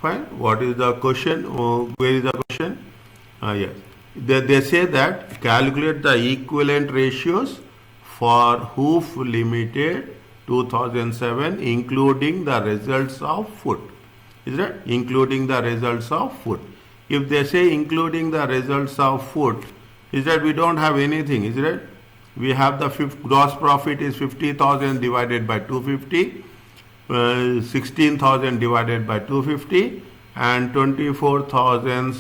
Fine. What is the question? Where is the question? Yes. They say that calculate the equivalent ratios for Hoof Limited 2007, including the results of food. Is that including the results of food? If they say including the results of food, is that we don't have anything, is it? We have the gross profit is 50,000 divided by 250, 16,000 divided by 250, and 24,000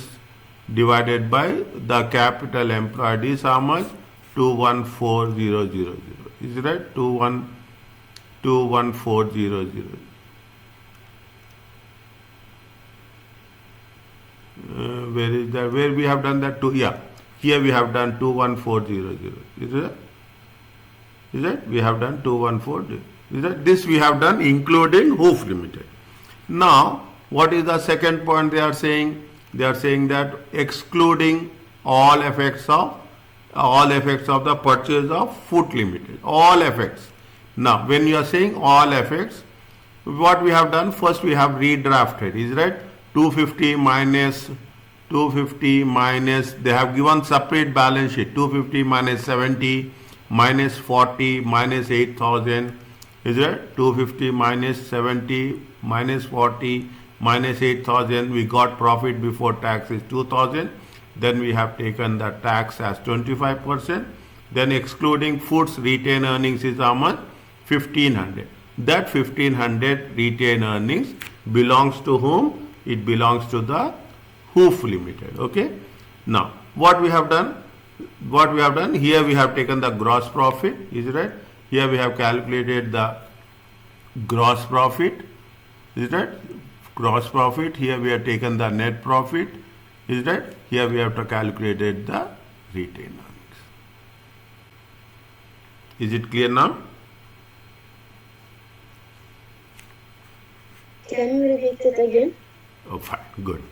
divided by the capital employed is how much? 214,000. Is it right? 214,000. Where is that? Where we have done that? Yeah. Here we have done 214,000. Is it? Is it? We have done 214,000. Is that? This we have done including Hoof Limited. Now, what is the second point they are saying? They are saying that excluding all effects of the purchase of Food Limited. All effects. Now, when you are saying all effects, what we have done? First, we have redrafted. Is right? 250 minus 250 minus, they have given separate balance sheet, 250 minus 70 minus 40 minus 8,000, is it? 250 minus 70 minus 40 minus 8,000, we got profit before tax is 2,000, then we have taken the tax as 25%, then excluding foods retained earnings is how much? 1,500. That 1,500 retained earnings belongs to whom? It belongs to the Hoof Limited. Okay. Now, what we have done? Here we have taken the gross profit. Is it right? Here we have calculated the gross profit. Is it right? Gross profit. Here we have taken the net profit. Is it right? Here we have to calculated the retained earnings. Is it clear now? Can you repeat it again? Oh, fine. Good.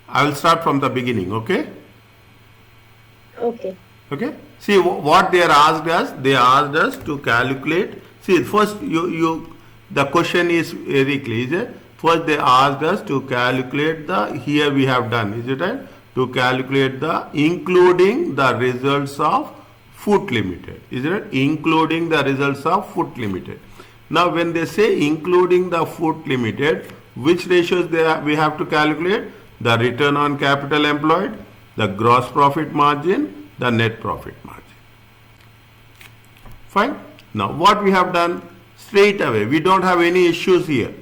I will start from the beginning, okay? Okay. Okay? See what they are asked us. They asked us to calculate. See, first the question is very clear. Is it? First they asked us to calculate the, here we have done, is it right? To calculate the, including the results of Food Limited. Is it right? Including the results of Food Limited. Now when they say including the Food Limited, which ratios we have to calculate? The return on capital employed, the gross profit margin, the net profit margin. Fine. Now what we have done straight away, we don't have any issues here.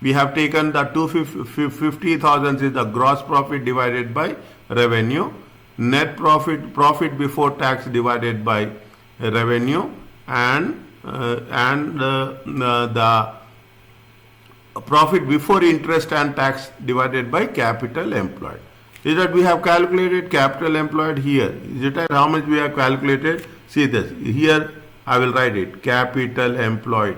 We have taken the 250,000 is the gross profit divided by revenue, net profit before tax divided by revenue, and the profit before interest and tax divided by capital employed. Is that we have calculated capital employed here? Is it right? How much we have calculated? See this. Here I will write it. Capital employed.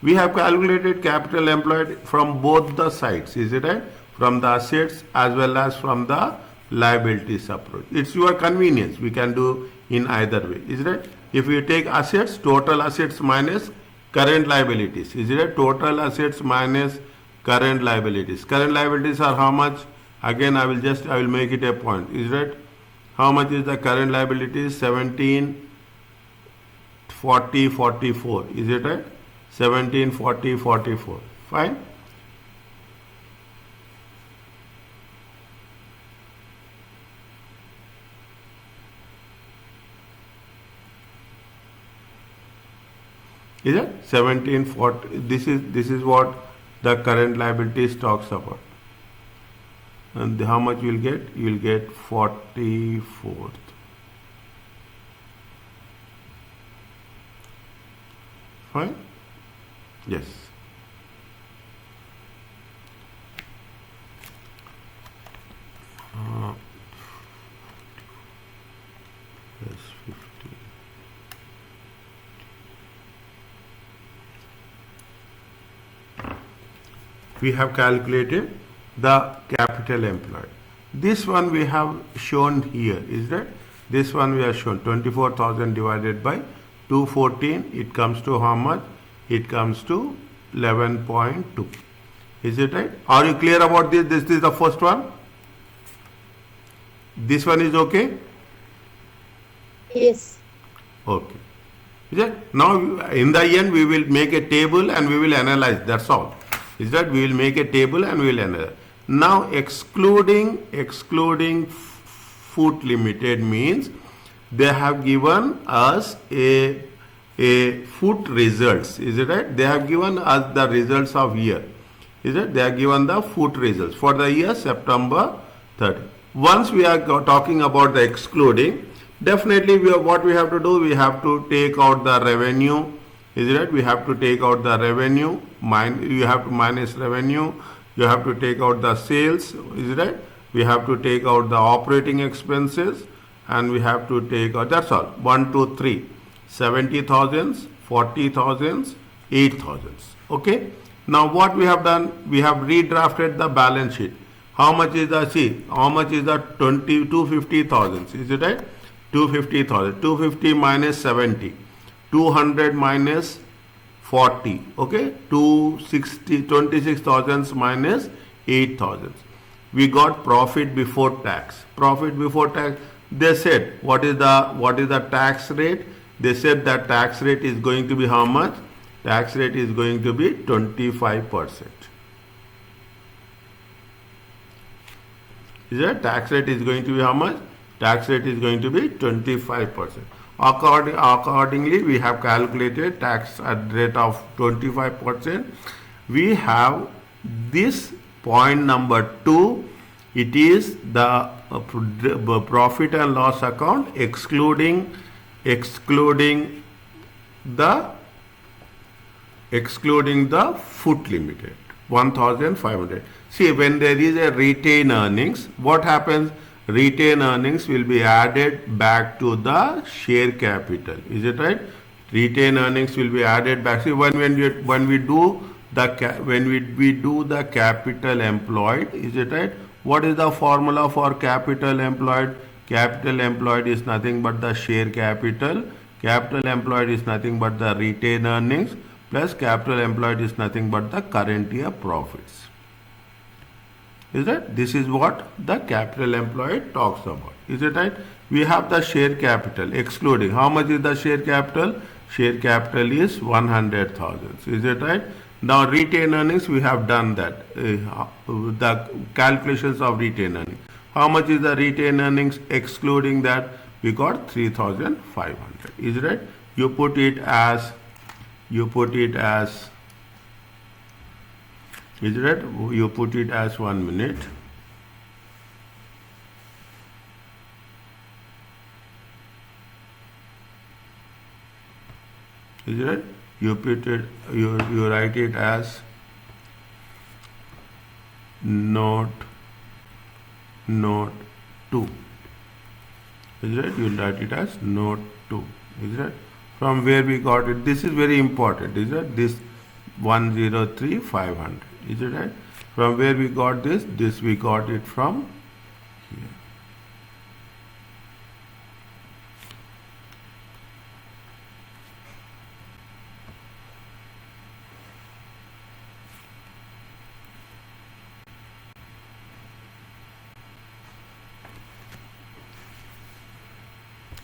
We have calculated capital employed from both the sides. Is it right? From the assets as well as from the liabilities approach. It's your convenience. We can do in either way. Is it right? If you take assets, total assets minus current liabilities. Is it? Total assets minus current liabilities. Current liabilities are how much? Again, I will make it a point. Is it? How much is the current liabilities? 17, 40, 44. Is it right? 17, 40, 44. Fine. Is it 1740? This is what the current liabilities talks about. And how much you will get? You will get 44th. Fine. Yes. Yes, 50. We have calculated the capital employed. This one we have shown here, is that? This one we have shown 24,000 divided by 214. It comes to how much? it comes to 11.2. Is it right? Are you clear about this? This is the first one. This one is okay? Yes. Okay. Is that? Now, in the end, we will make a table and we will analyze. That's all. Is that? We will make a table and we will analyze. Now, excluding Food Limited means they have given us a food results. Is it right? They have given us the results of year. Is it? They have given the food results for the year September 30. Once we are talking about the excluding, definitely what we have to do, we have to take out the revenue. Is it right? We have to take out the revenue. You have to minus revenue. You have to take out the sales. Is it right? We have to take out the operating expenses, and we have to take out, that's all. 1, 2, 3. 70,000, 40,000, 8,000. Okay. Now what we have done, we have redrafted the balance sheet. How much is the, see, how much is the 250,000? Is it right? 250,000. 250 minus 70. 200 minus 40. Okay. 260, 26,000 minus 8,000. We got profit before tax. Profit before tax. They said, what is the tax rate? They said that tax rate is going to be how much? Tax rate is going to be 25%. Is that tax rate is going to be how much? Tax rate is going to be 25%. Accordingly, we have calculated tax at rate of 25%. We have this point number 2. It is the profit and loss account excluding the Food Limited, 1,500. See, when there is a retained earnings, what happens? Retained earnings will be added back to the share capital. Is it right? Retained earnings will be added back. See, when we do the capital employed, is it right? What is the formula for capital employed? Capital employed is nothing but the share capital. Capital employed is nothing but the retained earnings, plus capital employed is nothing but the current year profits. Is that? This is what the capital employed talks about. Is it right? We have the share capital excluding. How much is the share capital? Share capital is 100,000. Is it right? Now retained earnings, we have done that. The calculations of retained earnings. How much is the retained earnings excluding that? We got 3,500. Is it right? You put it as, is it right? You put it as 1 minute. Is it right? You put it, you write it as note 2. Is it right? You write it as note 2. Is it right? From where we got it? This is very important. Is it right? This 103,500. Is it right? From where we got this? This we got it from here.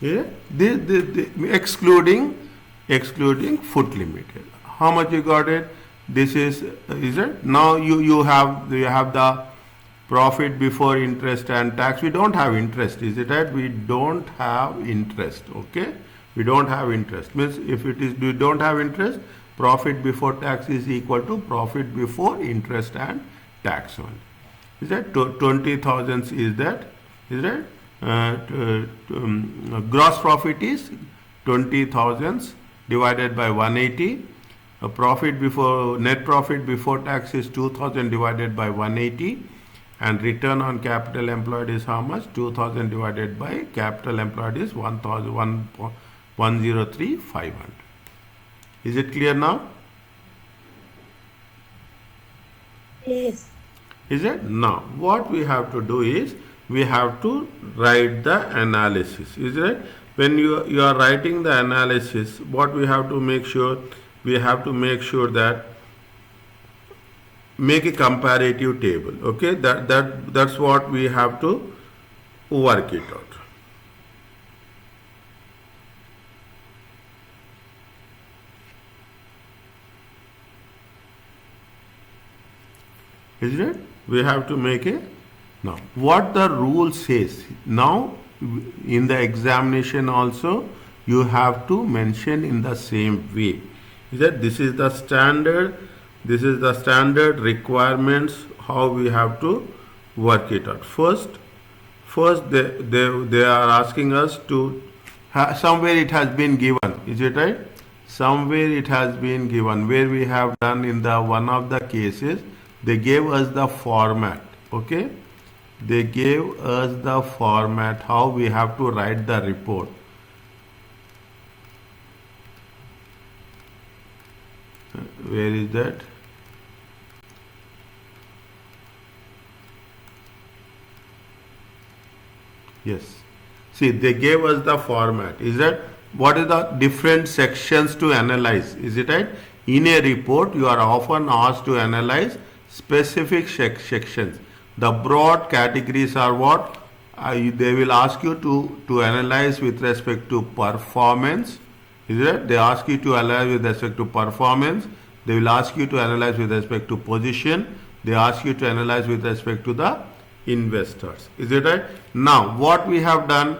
Yeah? Excluding Food Limited. How much you got it? This is it? Now you have the profit before interest and tax. We don't have interest. Is it right? We don't have interest. Okay? We don't have interest. Means if it is we don't have interest, profit before tax is equal to profit before interest and tax only. Is that 20,000 is that? Is that? Gross profit is 20,000 divided by 180. Net profit before tax is 2,000 divided by 180, and return on capital employed is how much? 2,000 divided by capital employed is 103,500. Is it clear now? Yes. Is it? Now what we have to do is we have to write the analysis. Is it? When you are writing the analysis, what we have to make sure, we have to make sure that make a comparative table. Okay, that's what we have to work it out. Isn't it? We have to make a now what the rule says. Now in the examination also you have to mention in the same way. Is that this is the standard requirements how we have to work it out. First they are asking us to somewhere it has been given. Is it right? Somewhere it has been given where we have done in the one of the cases they gave us the format. Okay, they gave us the format how we have to write the report. Where is that? Yes. See, they gave us the format. Is that what is the different sections to analyze? Is it right? In a report, you are often asked to analyze specific sections. The broad categories are what? They will ask you to analyze with respect to performance. Is it? They ask you to analyze with respect to performance. They will ask you to analyze with respect to position. They ask you to analyze with respect to the investors. Is it right? Now, what we have done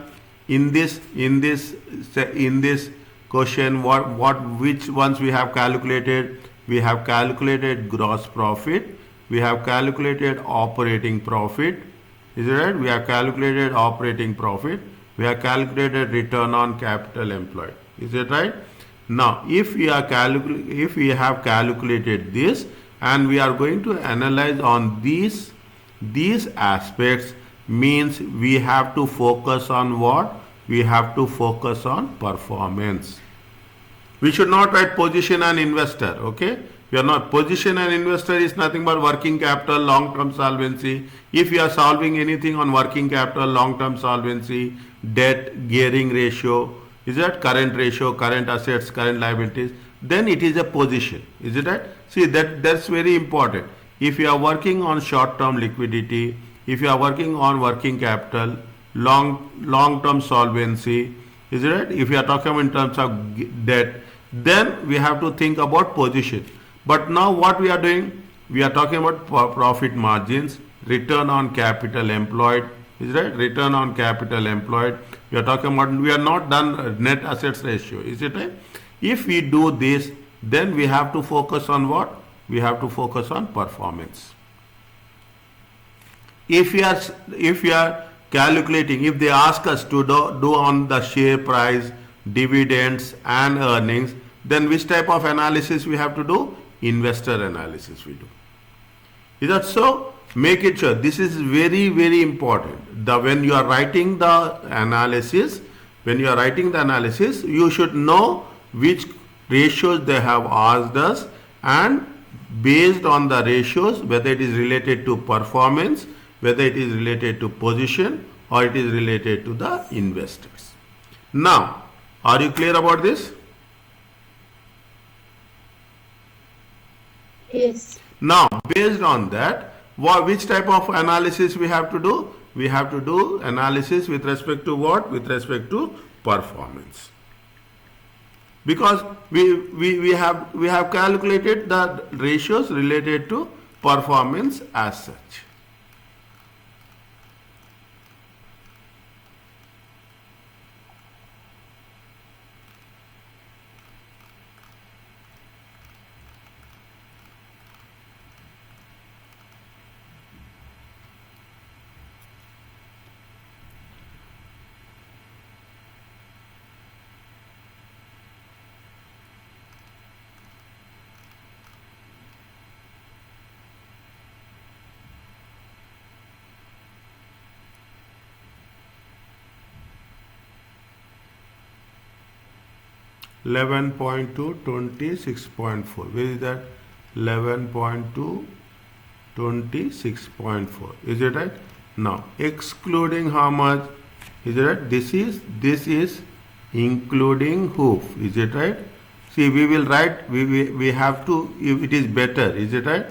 in this question, which ones we have calculated? We have calculated gross profit. We have calculated operating profit. Is it right? We have calculated operating profit. We have calculated return on capital employed. Is it right? Now, if we have calculated this and we are going to analyze on these aspects, means we have to focus on what? We have to focus on performance. We should not write position and investor. Okay, we are not. Position and investor is nothing but working capital, long-term solvency. If you are solving anything on working capital, long-term solvency, debt, gearing ratio, is that current ratio, current assets, current liabilities, then it is a position. Is it right? See, that's very important. If you are working on short-term liquidity, if you are working on working capital, long-term solvency, is it right? If you are talking in terms of debt, then we have to think about position. But now what we are doing? We are talking about profit margins, return on capital employed, is right? Return on capital employed. We are talking about, we are not done net assets ratio, is it right? If we do this, then we have to focus on what? We have to focus on performance. If we are calculating, if they ask us to do on the share price, dividends and earnings, then which type of analysis we have to do? Investor analysis we do. Is that so? Make it sure. This is very, very important. When you are writing the analysis, you should know which ratios they have asked us, and based on the ratios, whether it is related to performance, whether it is related to position, or it is related to the investors. Now, are you clear about this? Yes. Now, based on that, which type of analysis we have to do? We have to do analysis with respect to what? With respect to performance. Because we have calculated the ratios related to performance as such. Eleven point two 26.4. Where is that? 11.2 26.4. Is it right? Now, excluding how much? Is it right? This is including who? Is it right? See, we will write, we have to, if it is better, is it right?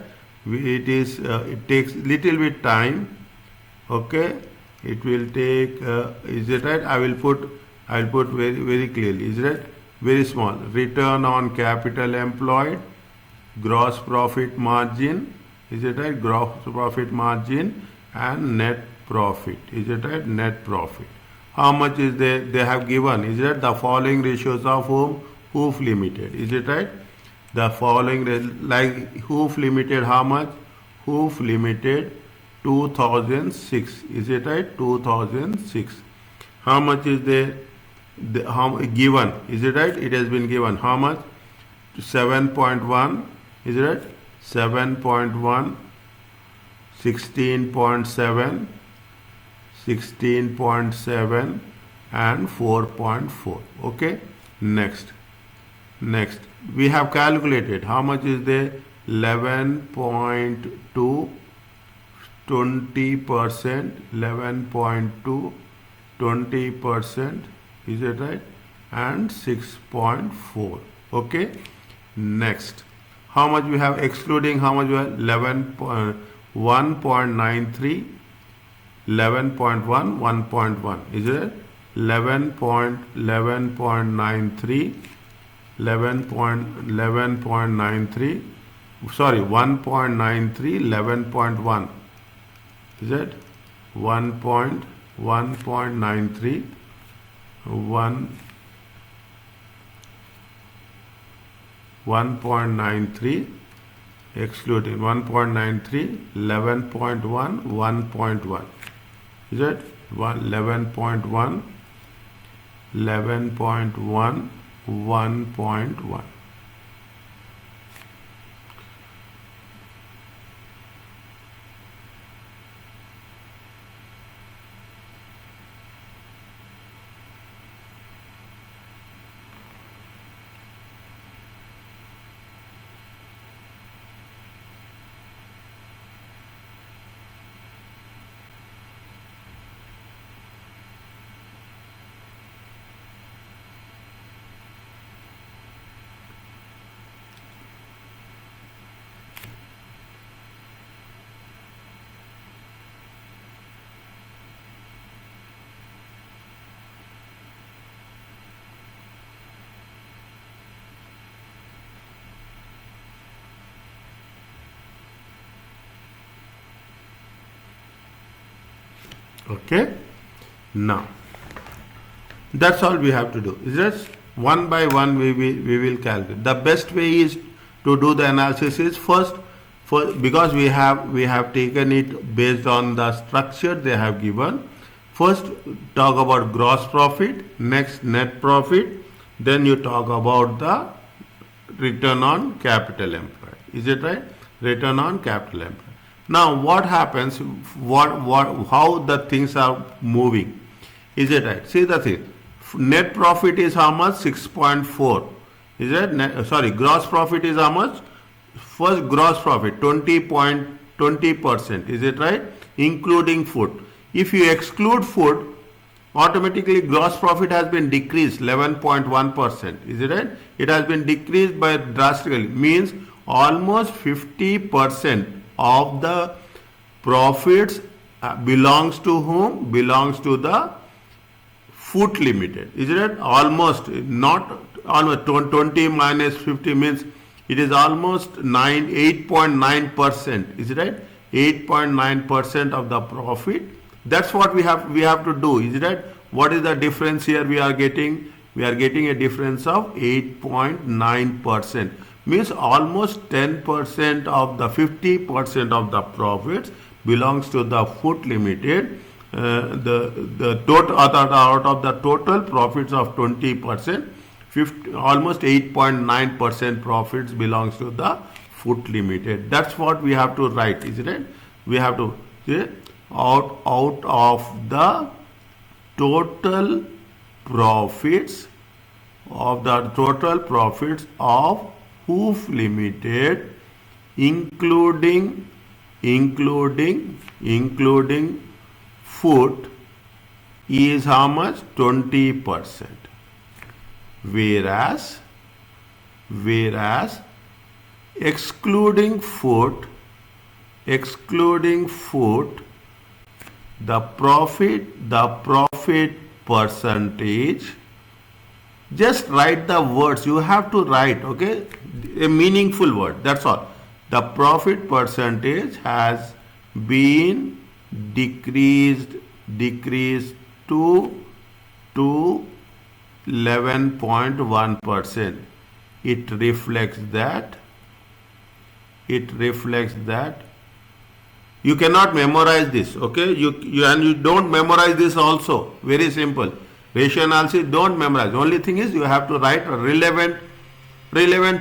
It takes little bit time, okay? It will take, is it right? I will put very clearly, is it right? Very small. Return on capital employed, gross profit margin, is it right? Gross profit margin and net profit, is it right? Net profit. How much is there? They have given, is it the following ratios of whom? Hoof Limited, is it right? The following, like Hoof Limited, how much? Hoof Limited 2006, is it right? 2006. How much is there? Given, is it right? It has been given. How much? 7.1, is it right? 7.1, 16.7, 16.7 and 4.4. Okay. Next we have calculated how much is there. 11.2, 20%, 11.2, 20%, is it right? And 6.4. Okay. Next, how much we have excluding? How much we have? 1.93, 11.1, 1.1, is it? 11.93, 11.93, sorry, 1.93, 11.1, is it? 1.93, 1.93, excluding 1.93, 11.1, 1.1, is it? 11.1, 11.1, 1.1. Okay. Now that's all we have to do. Is just one by one we will calculate. The best way is to do the analysis is first because we have taken it based on the structure they have given. First talk about gross profit, next net profit, then you talk about the return on capital employed. Is it right? Return on capital employed. Now what happens, how the things are moving, is it right? See the thing, net profit is how much? 6.4, is it? Gross profit is how much? First gross profit 20%, is it right? Including food. If you exclude food, automatically gross profit has been decreased 11.1%, is it right? It has been decreased by drastically, means almost 50% of the profits belongs to whom? Belongs to the Food Limited, is it? Almost, not almost 20 minus 50 means it is almost 8.9%, is it right? 8.9% of the profit. That's what we have to do, is it right? What is the difference here we are getting? We are getting a difference of 8.9%. Means almost 10% of the 50% of the profits belongs to the Food Limited. The total out of the total profits of 20%, almost 8.9% profits belongs to the Food Limited. That's what we have to write, isn't it? We have to say out of the total profits of Hoof Limited, including food, is how much? 20%. Whereas whereas excluding food, the profit percentage, just write the words. You have to write, okay, a meaningful word. That's all. The profit percentage has been decreased to 11.1%. It reflects that you cannot memorize this, okay? You don't memorize this also. Very simple. Ratio analysis don't memorize. Only thing is you have to write relevant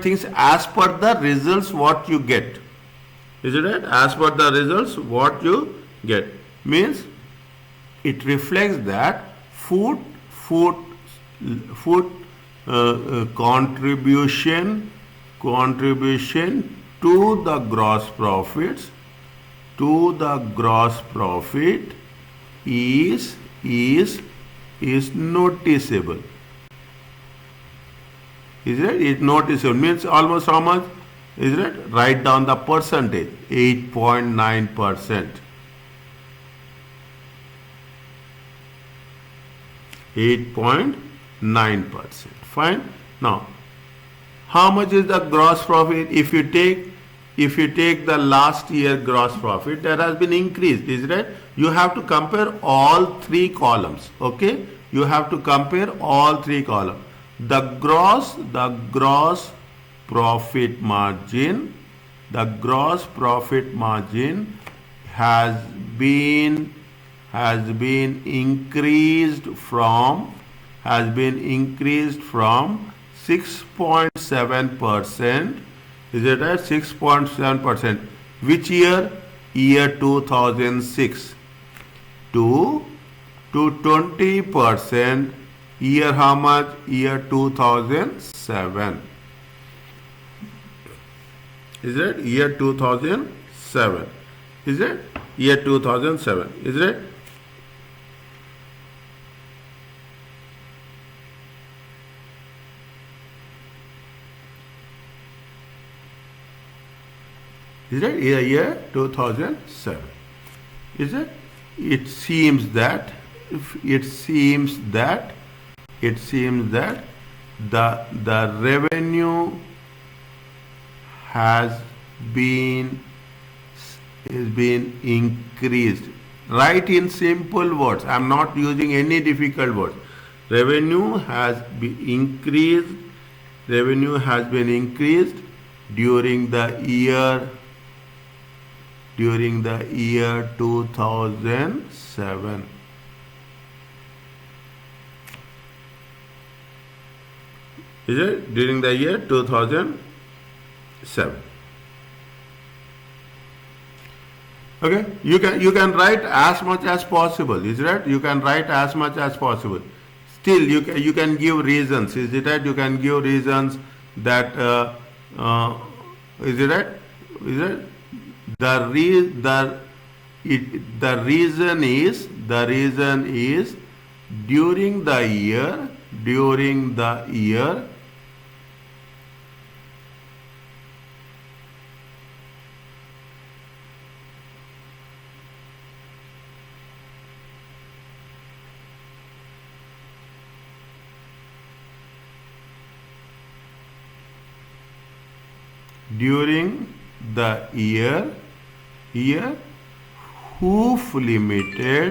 things as per the results what you get. Is it right? As per the results what you get. Means it reflects that food contribution to the gross profit is noticeable. Is it? It's noticeable. Means almost how much? Is it? Write down the percentage. 8.9%. 8.9%. Fine. Now, how much is the gross profit? If you take the last year gross profit, that has been increased. Is it right? You have to compare all three columns. Okay. You have to compare all three columns. The gross profit margin. The gross profit margin has been increased from 6.7%. Is it at 6.7%? Which year? Year 2006 to 20%. Year how much? Year 2007. Is it? Year 2007. Is it? Year 2007. Is it? Is it? Year 2007. Is it? It seems that the revenue has been increased. Write in simple words. I am not using any difficult words. Revenue has been increased. Revenue has been increased during the year 2007. Is it? During the year 2007. Okay, you can write as much as possible. Is it right? You can write as much as possible. Still, you can give reasons. Is it right? You can give reasons that is it right? Is it? The reason is during the year Hoof Limited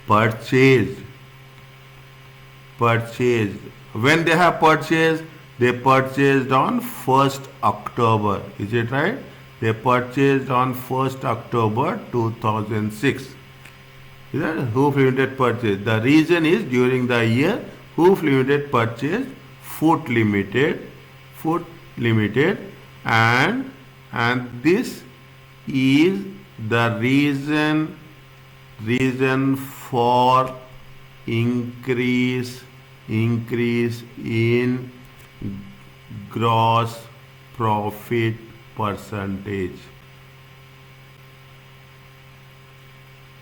purchased. When they have purchased, they purchased on 1st October. Is it right? They purchased on 1st October 2006. Is that Hoof Limited purchased? The reason is during the year Hoof Limited purchased Foot Limited, and this is the reason for increase in gross profit percentage.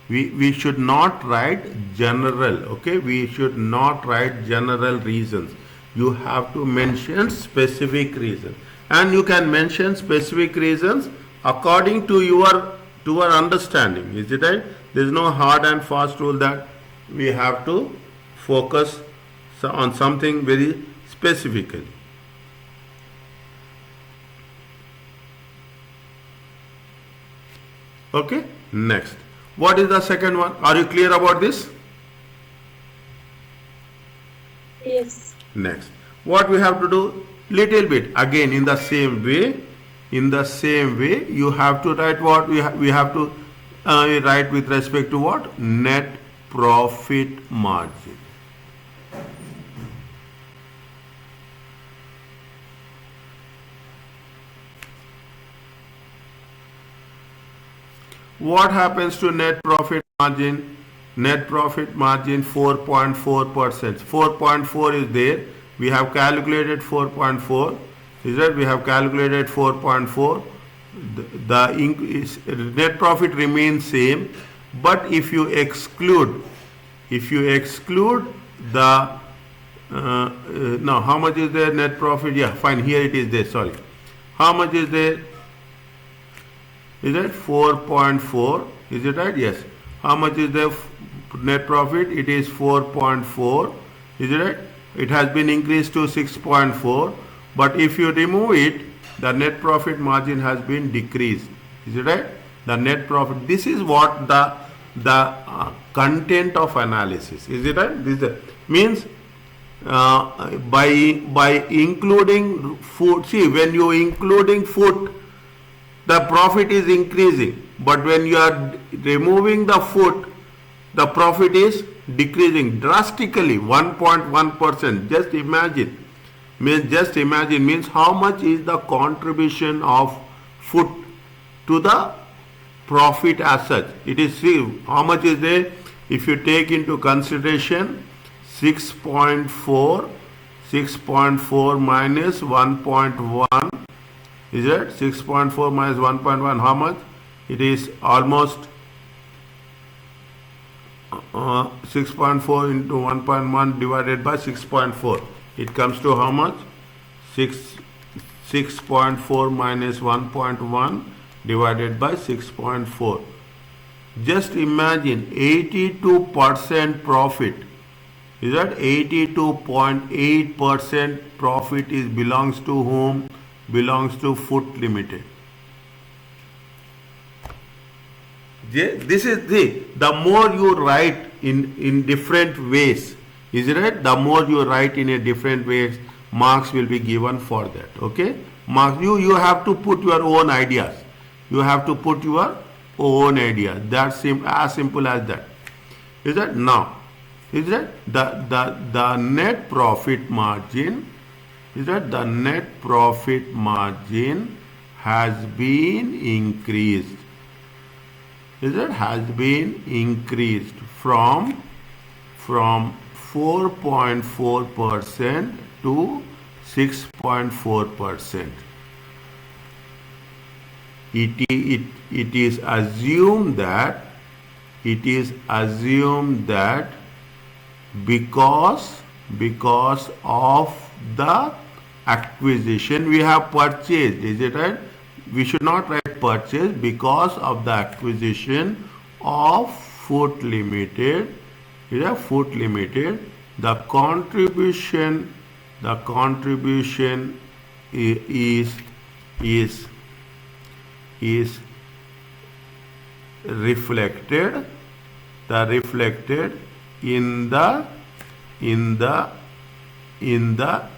We should not write general, okay? We should not write general reasons. You have to mention specific reasons. And you can mention specific reasons according to your understanding. Is it right? There is no hard and fast rule that we have to focus on something very specifically. Okay, next. What is the second one? Are you clear about this? Yes. Next. What we have to do? Little bit. Again, in the same way, you have to write what? We have to write with respect to what? Net profit margin. What happens to net profit margin? Net profit margin 4.4%. 4.4 is there. We have calculated 4.4. Is that we have calculated 4.4. The net profit remains same, but if you exclude the now how much is their net profit? Yeah, fine. Here it is there. Sorry. How much is there? Is it 4.4? Is it right? Yes. How much is the net profit? It is 4.4. Is it right? It has been increased to 6.4. But if you remove it, the net profit margin has been decreased. Is it right? The net profit. This is what the content of analysis. Is it right? This means by including food. See, when you including food, the profit is increasing, but when you are removing the food, the profit is decreasing drastically, 1.1%. Just imagine means how much is the contribution of food to the profit as such. It is, see, how much is there? If you take into consideration 6.4 minus 1.1, is it 6.4 minus 1.1? How much? It is almost 6.4 into 1.1 divided by 6.4. It comes to how much? 6.4 minus 1.1 divided by 6.4. Just imagine 82% profit. Is that 82.8% profit is belongs to whom? Belongs to Food Limited. This is the more you write in different ways, is it right? The more you write in a different ways, marks will be given for that. Okay, marks, you have to put your own ideas. You have to put your own ideas. That's as simple as that. Is that now? Is that the net profit margin? Is that the net profit margin has been increased? Is that has been increased from 4.4% to 6.4%. It is assumed that because of the acquisition we have purchased. Is it right? We should not write purchase. Because of the acquisition of Food Limited, the contribution is reflected in the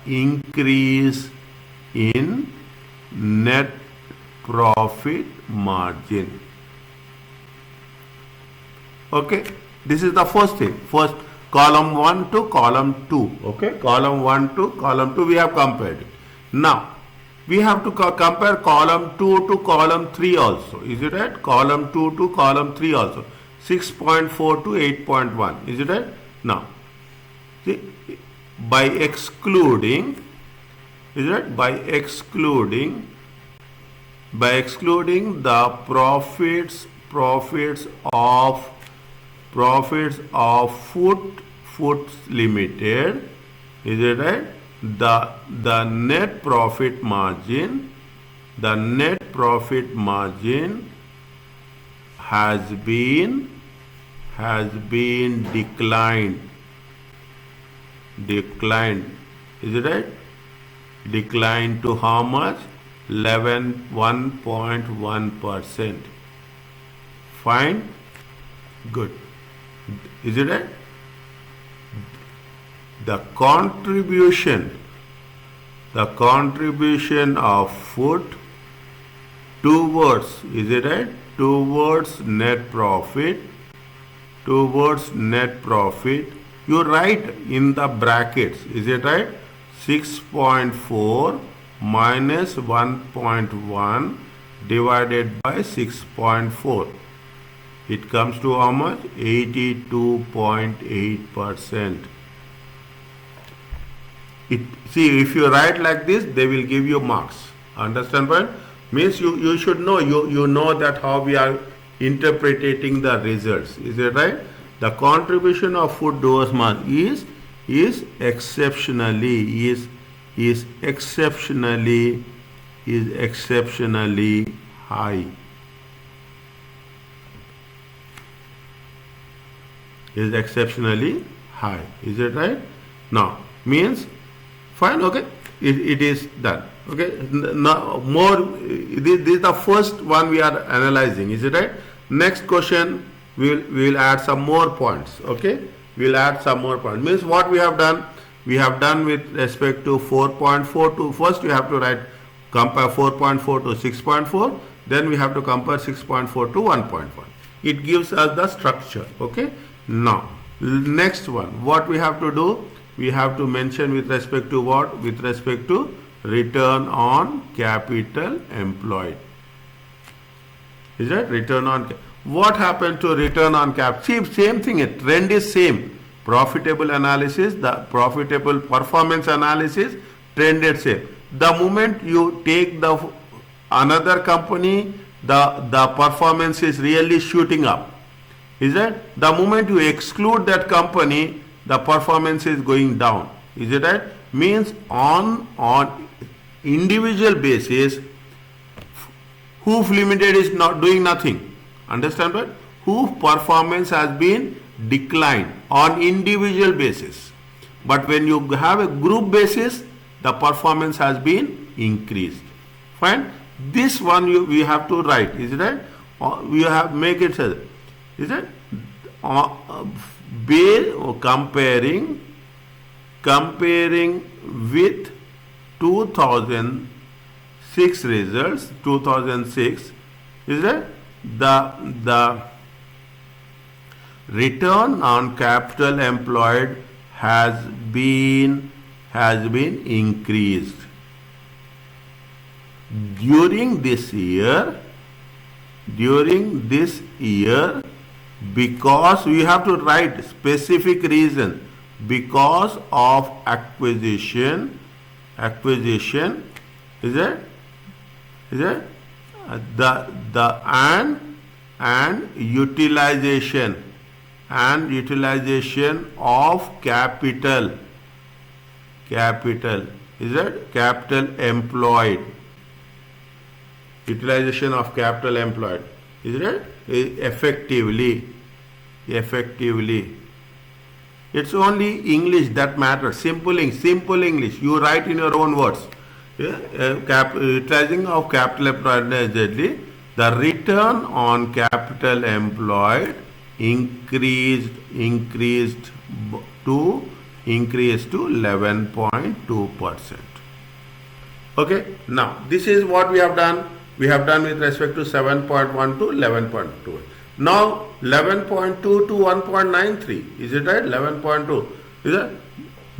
increase in net profit margin. Okay, this is the first thing. First, column 1 to column 2. Okay, column 1 to column 2 we have compared it. Now we have to compare column 2 to column 3 also. Is it right? Column 2 to column 3 also. 6.4 to 8.1. Is it right? Now, see, by excluding, is it right? By excluding by excluding the profits of Foods Limited, is it right? The net profit margin has been declined, is it right? Declined to how much? 1.1%. Fine, good, is it right? The contribution of food towards, is it right, towards net profit, you write in the brackets, is it right? 6.4 minus 1.1 divided by 6.4. It comes to how much? 82.8%. See, if you write like this, they will give you marks. Understand what? Means you should know, you know that how we are interpreting the results. Is it right? The contribution of food towards margin is exceptionally high. Is exceptionally high. Is it right? Now, means fine, okay, it is done. Okay, now more, this is the first one we are analyzing, is it right? Next question, we will add some more points. Okay, we will add some more points. Means what we have done with respect to 4.4 to, first you have to write, compare 4.4 to 6.4, then we have to compare 6.4 to 1.1. It gives us the structure. Okay, now next one, what we have to do, we have to mention with respect to what? With respect to return on capital employed. Is that return on? What happened to return on cap? See, same thing. Trend is same. Profitable analysis, the profitable performance analysis, trend is same. The moment you take the another company, the performance is really shooting up. Is that? The moment you exclude that company, the performance is going down. Is it right? Means on individual basis, Hoof Limited is not doing nothing. Understand what? Hoof performance has been declined on individual basis. But when you have a group basis, the performance has been increased. Fine. This one we have to write. Is it right? We have make it. Is it? Comparing with 2006 results, 2006, is it? The return on capital employed has been increased during this year, because we have to write specific reason, because of acquisition, is it? The and utilization of capital, is it? Capital employed, utilization of capital employed, is it? Effectively. It's only English that matters. Simple English. You write in your own words. Utilizing of capital employed, the return on capital employed increased to 11.2%. Okay. Now this is what we have done. We have done with respect to 7.1 to 11.2. Now 11.2 to 1.93. Is it right? 11.2. Is it?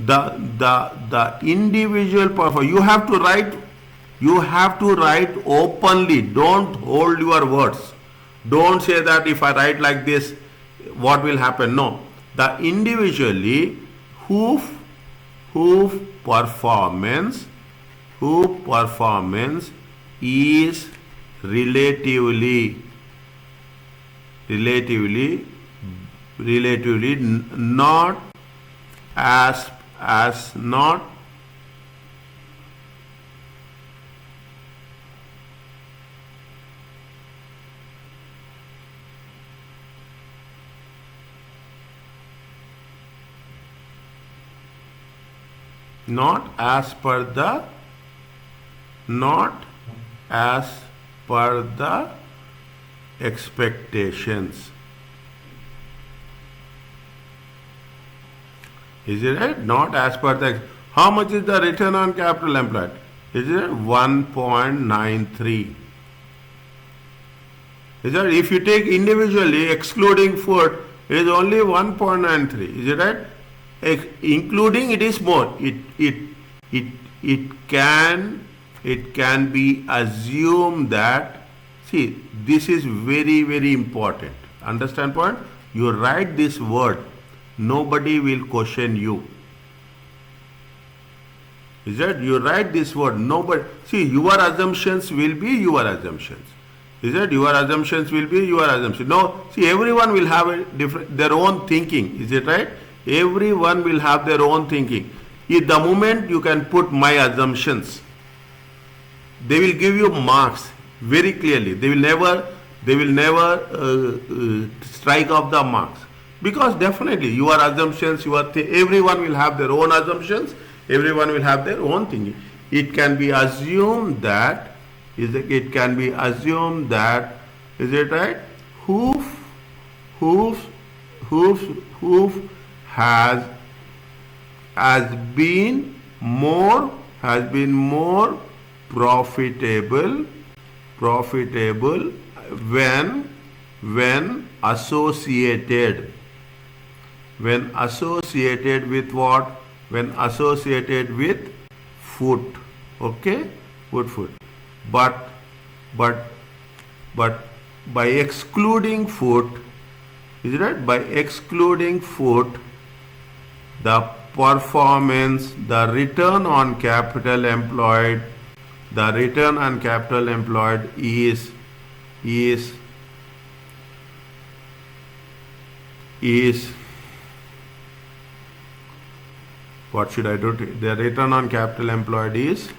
The individual performance. You have to write openly. Don't hold your words. Don't say that if I write like this, what will happen? No. The individually hoof performance is relatively not as not as per the expectations. Is it right? Not as per the. How much is the return on capital employed? Is it 1.93? Is it? If you take individually, excluding food, it is only 1.93. Is it right? Including, it is more. It can be assumed that. See, this is very, very important. Understand point? You write this word, nobody will question you. Is that? You write this word, nobody. See, your assumptions will be your assumptions. Is that? Your assumptions will be your assumptions. No, see, everyone will have a different, their own thinking. Is it right? Everyone will have their own thinking. If the moment you can put my assumptions, they will give you marks very clearly. They will never strike off the marks, because definitely your assumptions, everyone will have their own assumptions. Everyone will have their own thinking. It can be assumed that is it right? Hoof has been more profitable when associated with what? When associated with food. Okay, food. But by excluding food, is it right? By excluding food, the performance, the return on capital employed is what should I do? The return on capital employed is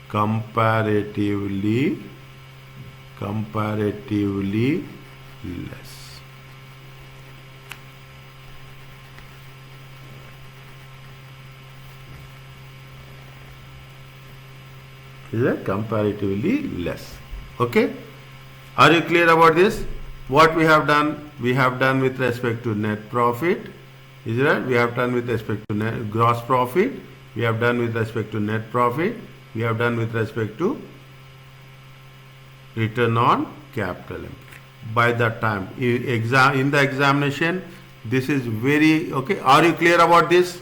comparatively less. Is that? Comparatively less. Okay? Are you clear about this? What we have done? We have done with respect to net profit. Is it right? We have done with respect to gross profit. We have done with respect to net profit. We have done with respect to return on capital. By the time in the examination, this is very okay. Are you clear about this?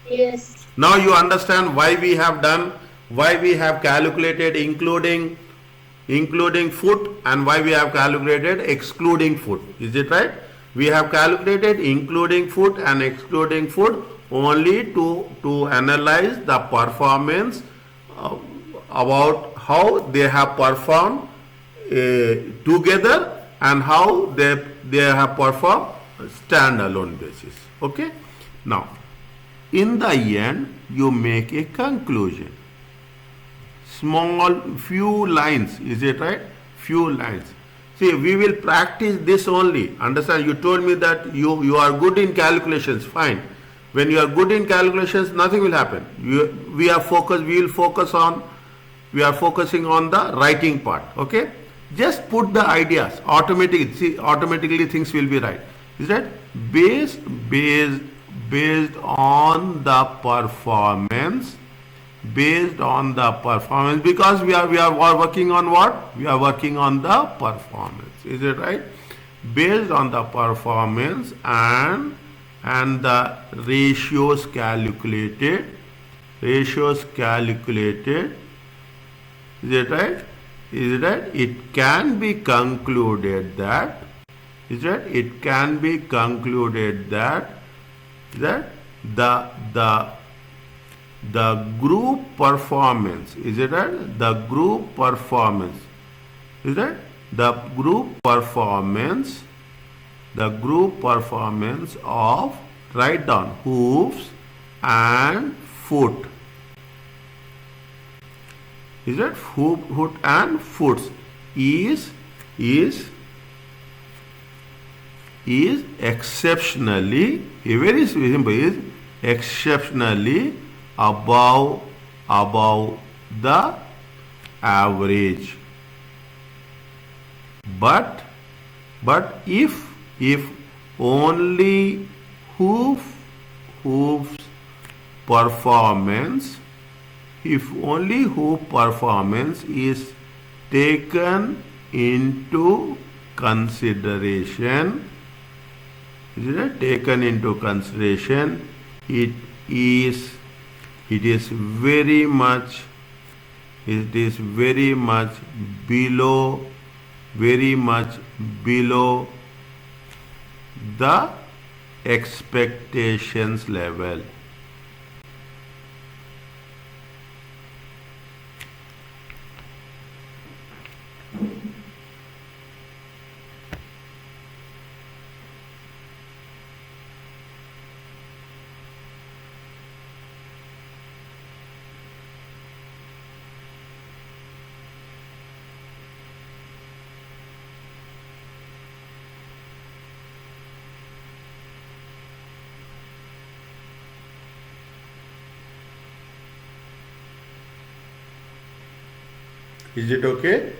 Yes. Now you understand why we have calculated including food and why we have calculated excluding food. Is it right? We have calculated including food and excluding food only to analyze the performance about how they have performed together and how they have performed standalone basis. Okay? Now, in the end, you make a conclusion. Small, few lines. Is it right? Few lines. See, we will practice this only. Understand? You told me that you are good in calculations. Fine. When you are good in calculations, nothing will happen. We are focusing on the writing part. Okay? Just put the ideas automatically. See, automatically things will be right. Is that based on the performance? Based on the performance, because we are working on what? We are working on the performance. Is it right? Based on the performance and the ratios calculated. Is it right? It can be concluded that is that it can be concluded that the the group performance, is it right? The group performance, is that the group performance, of, write down, hoofs and foot, is that foot and foots is exceptionally, very simple, is exceptionally above the average. But if only hoofs performance, if only hoof performance is taken into consideration, it is very much below the expectations level. Is it okay?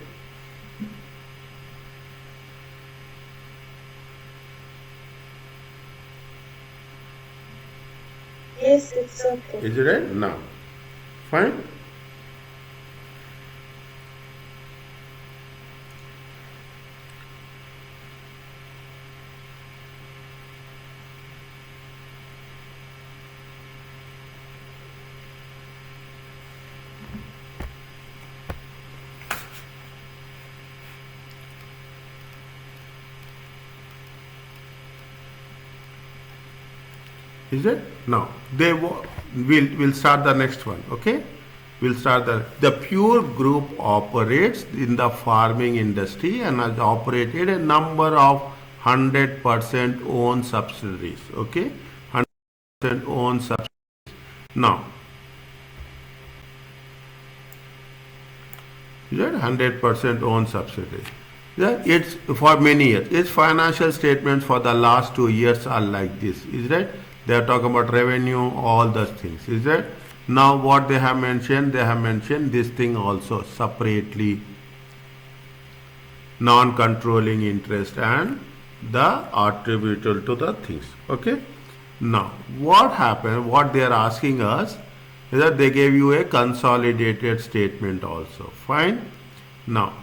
Yes, it's okay. Is it right? Now, fine. Is it? Now, we'll start the next one, okay? We'll start the pure group operates in the farming industry and has operated a number of 100% owned subsidiaries, okay? 100% owned subsidiaries. Now, is it 100% owned subsidiaries? Yeah, it's for many years. Its financial statements for the last 2 years are like this, is that? They are talking about revenue, all those things, is that? Now what they have mentioned this thing also separately, non-controlling interest and the attributable to the things, okay? Now what happened, what they are asking us is that they gave you a consolidated statement also, fine. Now,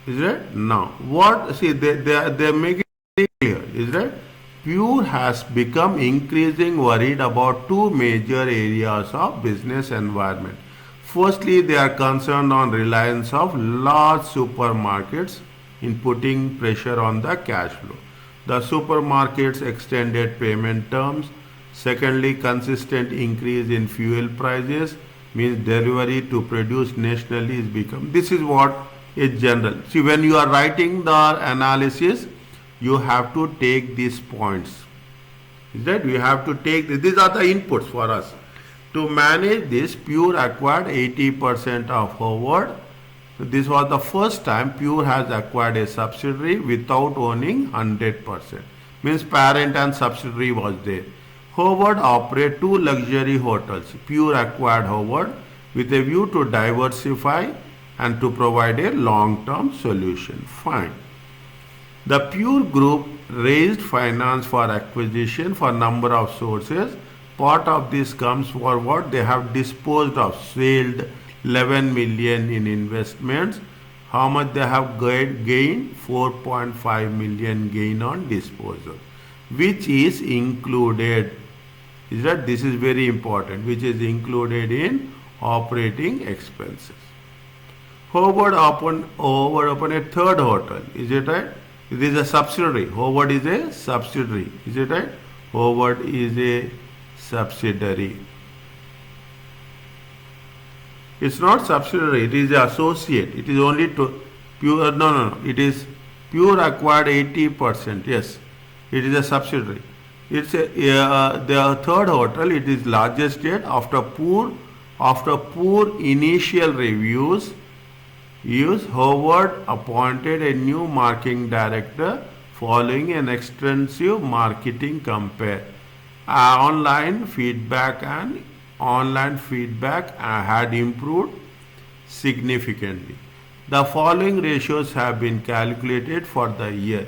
is it? Now what, see, they make it very clear, is that Pure has become increasingly worried about two major areas of business environment. Firstly, they are concerned on reliance of large supermarkets in putting pressure on the cash flow. The supermarkets extended payment terms. Secondly, consistent increase in fuel prices means delivery to produce nationally is become. This is what is general. See, when you are writing the analysis, you have to take these points. Is that we have to take these are the inputs for us to manage this. Pure acquired 80% of Howard. This was the first time Pure has acquired a subsidiary without owning 100%. Means parent and subsidiary was there. Howard operate two luxury hotels. Pure acquired Howard with a view to diversify and to provide a long-term solution. Fine. The Pure Group raised finance for acquisition for number of sources. Part of this comes for what they have disposed of, sold 11 million in investments. How much they have gained? 4.5 million gain on disposal, which is included. Is that this is very important? Which is included in operating expenses. Howard opened a third hotel. Is it right? It is a subsidiary. Howard is a subsidiary. Is it right? Howard is a subsidiary. It's not subsidiary. It is associate. It is only to pure. No. It is pure acquired 80%. Yes, it is a subsidiary. It's the third hotel. It is largest yet after poor initial reviews. Howard appointed a new marketing director following an extensive marketing campaign. Online feedback had improved significantly. The following ratios have been calculated for the year: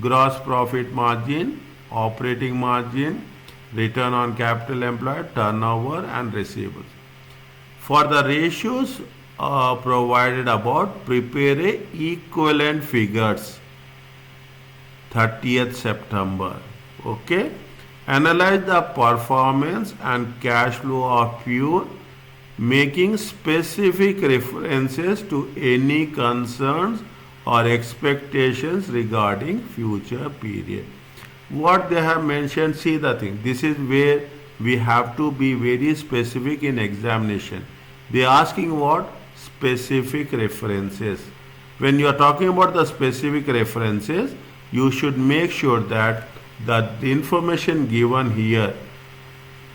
gross profit margin, operating margin, return on capital employed, turnover, and receivables. For the ratios provided about, prepare equivalent figures 30th September. Okay. Analyze the performance and cash flow of Pure, making specific references to any concerns or expectations regarding future period. What they have mentioned, see the thing. This is where we have to be very specific in examination. They are asking what? Specific references. When you are talking about the specific references, you should make sure that the information given here,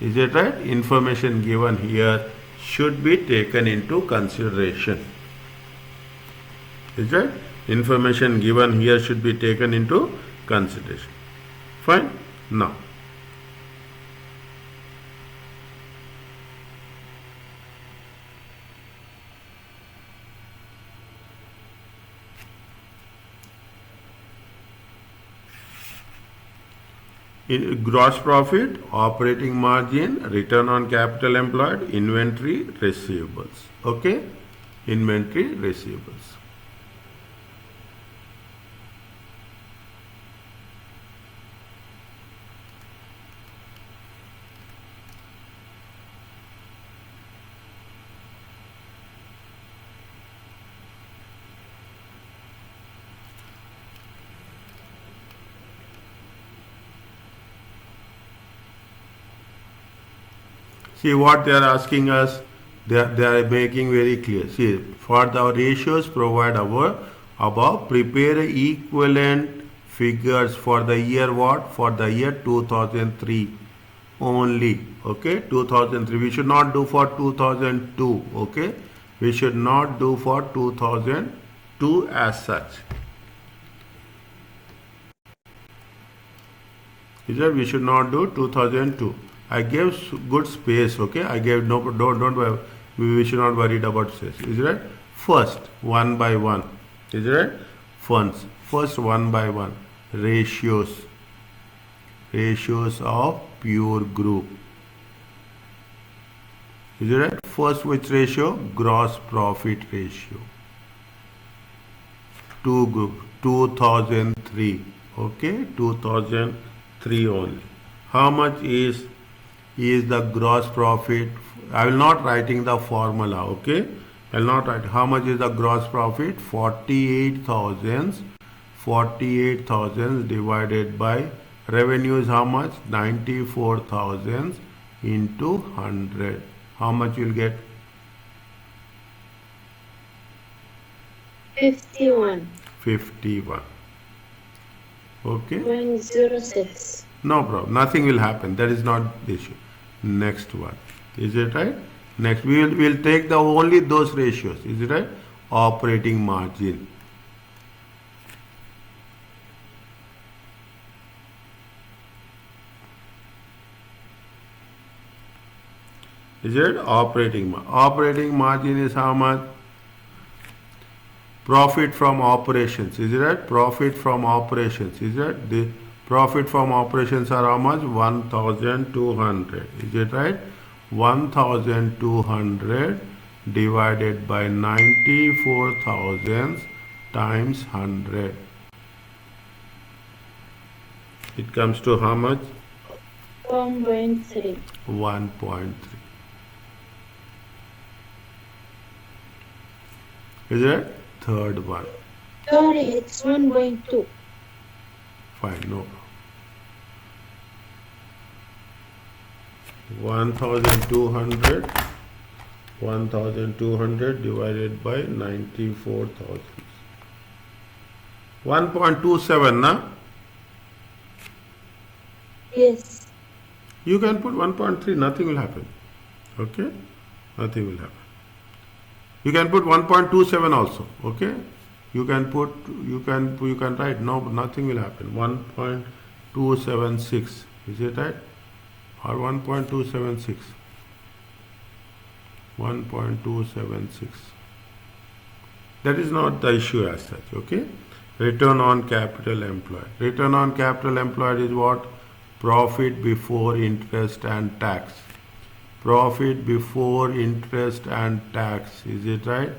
is it right? Information given here should be taken into consideration. Is it? Information given here should be taken into consideration. Fine? Now, in gross profit, operating margin, return on capital employed, inventory, receivables. Okay? Inventory, receivables. See what they are asking us, they are making very clear. See, for the ratios provided above, prepare equivalent figures for the year what? For the year 2003 only. Okay, 2003. We should not do for 2002. Okay, we should not do for 2002 as such. We should not do 2002. I gave good space, okay? I gave no, don't we should not worry about space. Is it right? First, one by one. Is it right? First one by one. Ratios of Pure Group. Is it right? First, which ratio? Gross profit ratio. 2003. Okay, 2003 only. How much is the gross profit? I will not writing the formula, okay? I will not write. How much is the gross profit? 48,000 divided by revenue is how much? 94,000 into 100. How much you will get? 51. 51. Okay? 0.06. No problem. Nothing will happen. That is not the issue. Next one. Is it right? Next, we will take the only those ratios. Is it right? Operating margin. Is it operating margin? Operating margin is how much? Profit from operations. Is it right? Profit from operations. Is it? The profit from operations are how much? 1,200. Is it right? 1,200 divided by 94,000 times 100. It comes to how much? 1.3. 1.3. Is it? Third one. Sorry, it's 1.2. Fine, no problem. 1,200 divided by 94,000. 1.27, na? Yes. You can put 1.3, nothing will happen. Okay? Nothing will happen. You can put 1.27 also. Okay? You can write, no, nothing will happen. 1.276. Is it right? Or 1.276. 1.276. That is not the issue as such. Okay? Return on capital employed. Return on capital employed is what? Profit before interest and tax. Profit before interest and tax. Is it right?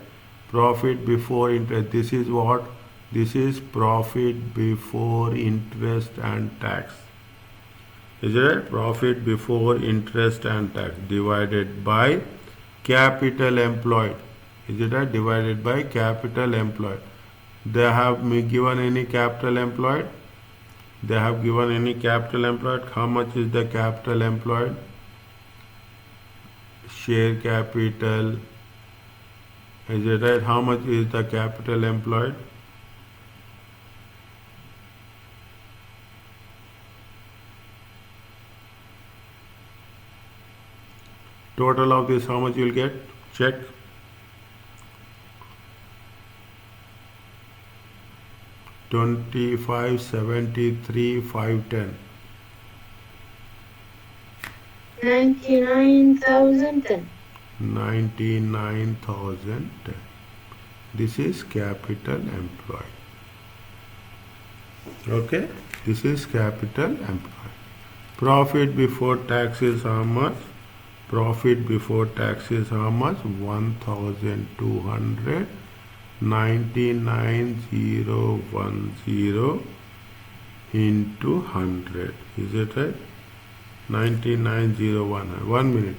Profit before interest. This is what? This is profit before interest and tax. Is it right? Profit before interest and tax divided by capital employed. Is it right? Divided by capital employed. They have given any capital employed? They have given any capital employed? How much is the capital employed? Share capital. Is it right? How much is the capital employed? Total of this, how much you will get? Check. $25, 73, 510. 99,010. 99,010. This is capital employed. Okay? This is capital employed. Profit before tax is how much? Profit before tax is how much? 1,200. 99,010 into 100. Is it right? 99,010. 1 minute.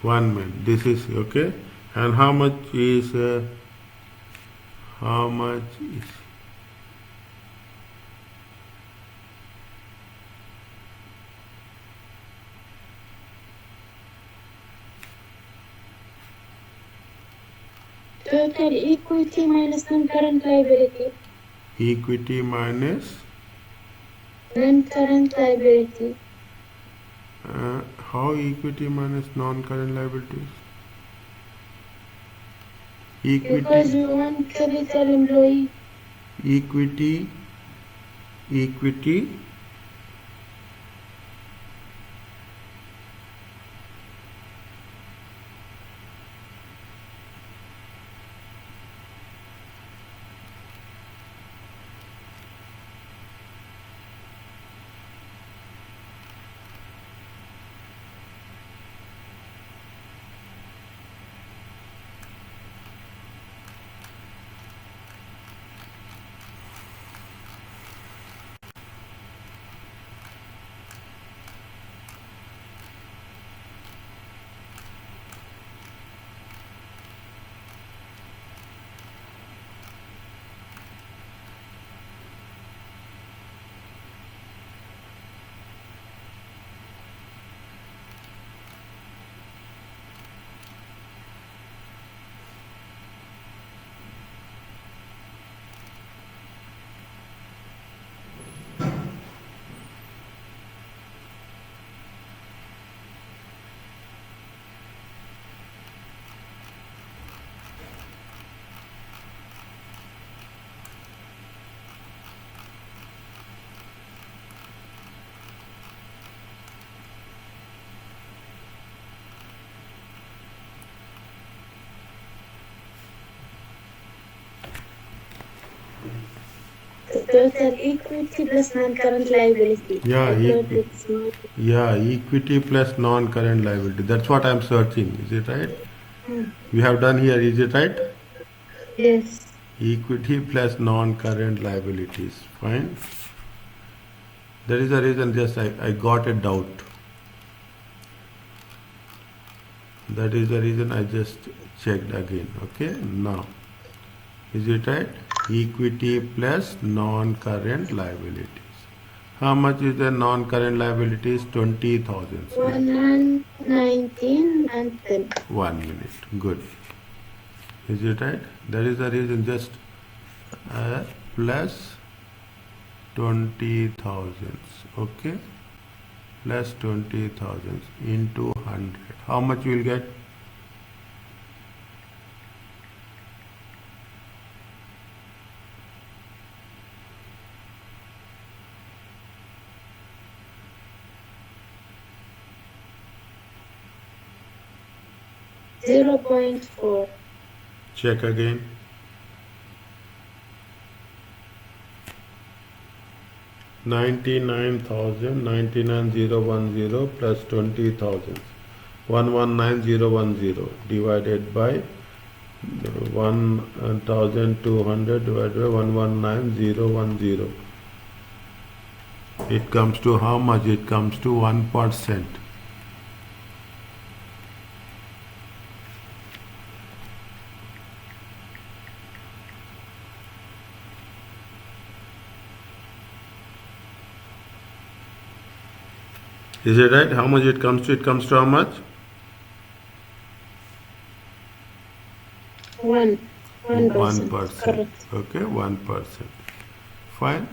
1 minute. This is okay. And how much is Total equity minus non-current liability. equity minus Non-current liability. how equity minus non-current liabilities? Equity. Because we want capital employee. Equity. Total equity plus non-current liability. Yeah, It's not. Yeah, equity plus non-current liability. That's what I'm searching. Is it right? We have done here. Is it right? Yes. Equity plus non-current liabilities. Fine. That is the reason just I got a doubt. That is the reason I just checked again. Okay. Now, is it right? Equity plus non-current liabilities. How much is the non-current liabilities? 20,000. 119 and 10. 1 minute. Good. Is it right? That is the reason. Just plus 20,000. Okay. Plus 20,000 into 100. How much you will get? 0.4. Check again. 99,010 plus 20,000. 119,010 divided by 1,200 divided by 119,010. It comes to how much? It comes to 1%. Is it right? How much it comes to? It comes to how much? 1%. 1%. Correct. Okay, 1%. Fine.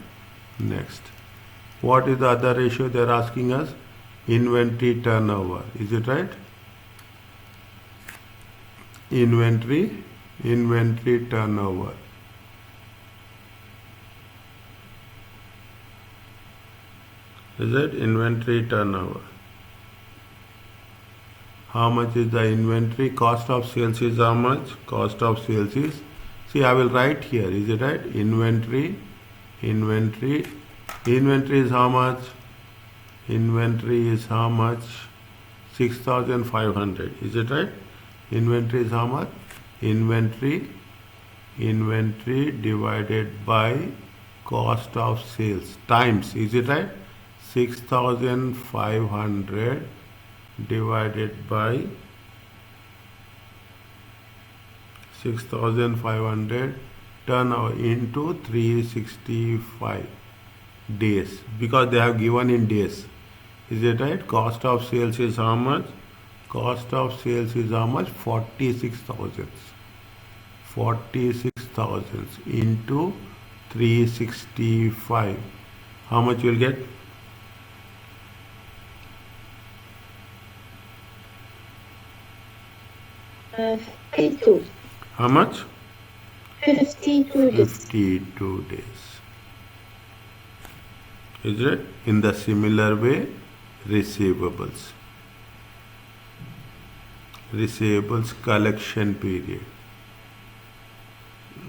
Next. What is the other ratio they are asking us? Inventory turnover. Is it right? Inventory turnover. Is it inventory turnover? How much is the inventory? Cost of sales is how much? Cost of sales is, see, I will write here. Is it right? Inventory is how much? Inventory is how much? 6,500. Is it right? Inventory is how much? Inventory divided by cost of sales times. Is it right? 6,500 divided by 6,500 turnover into 365 days, because they have given in days. Is it right? Cost of sales is how much? Cost of sales is how much? 46,000. 46,000 into 365. How much you will get? Uh, 52. How much? 52 days. 52 days. Is it? In the similar way, receivables collection period.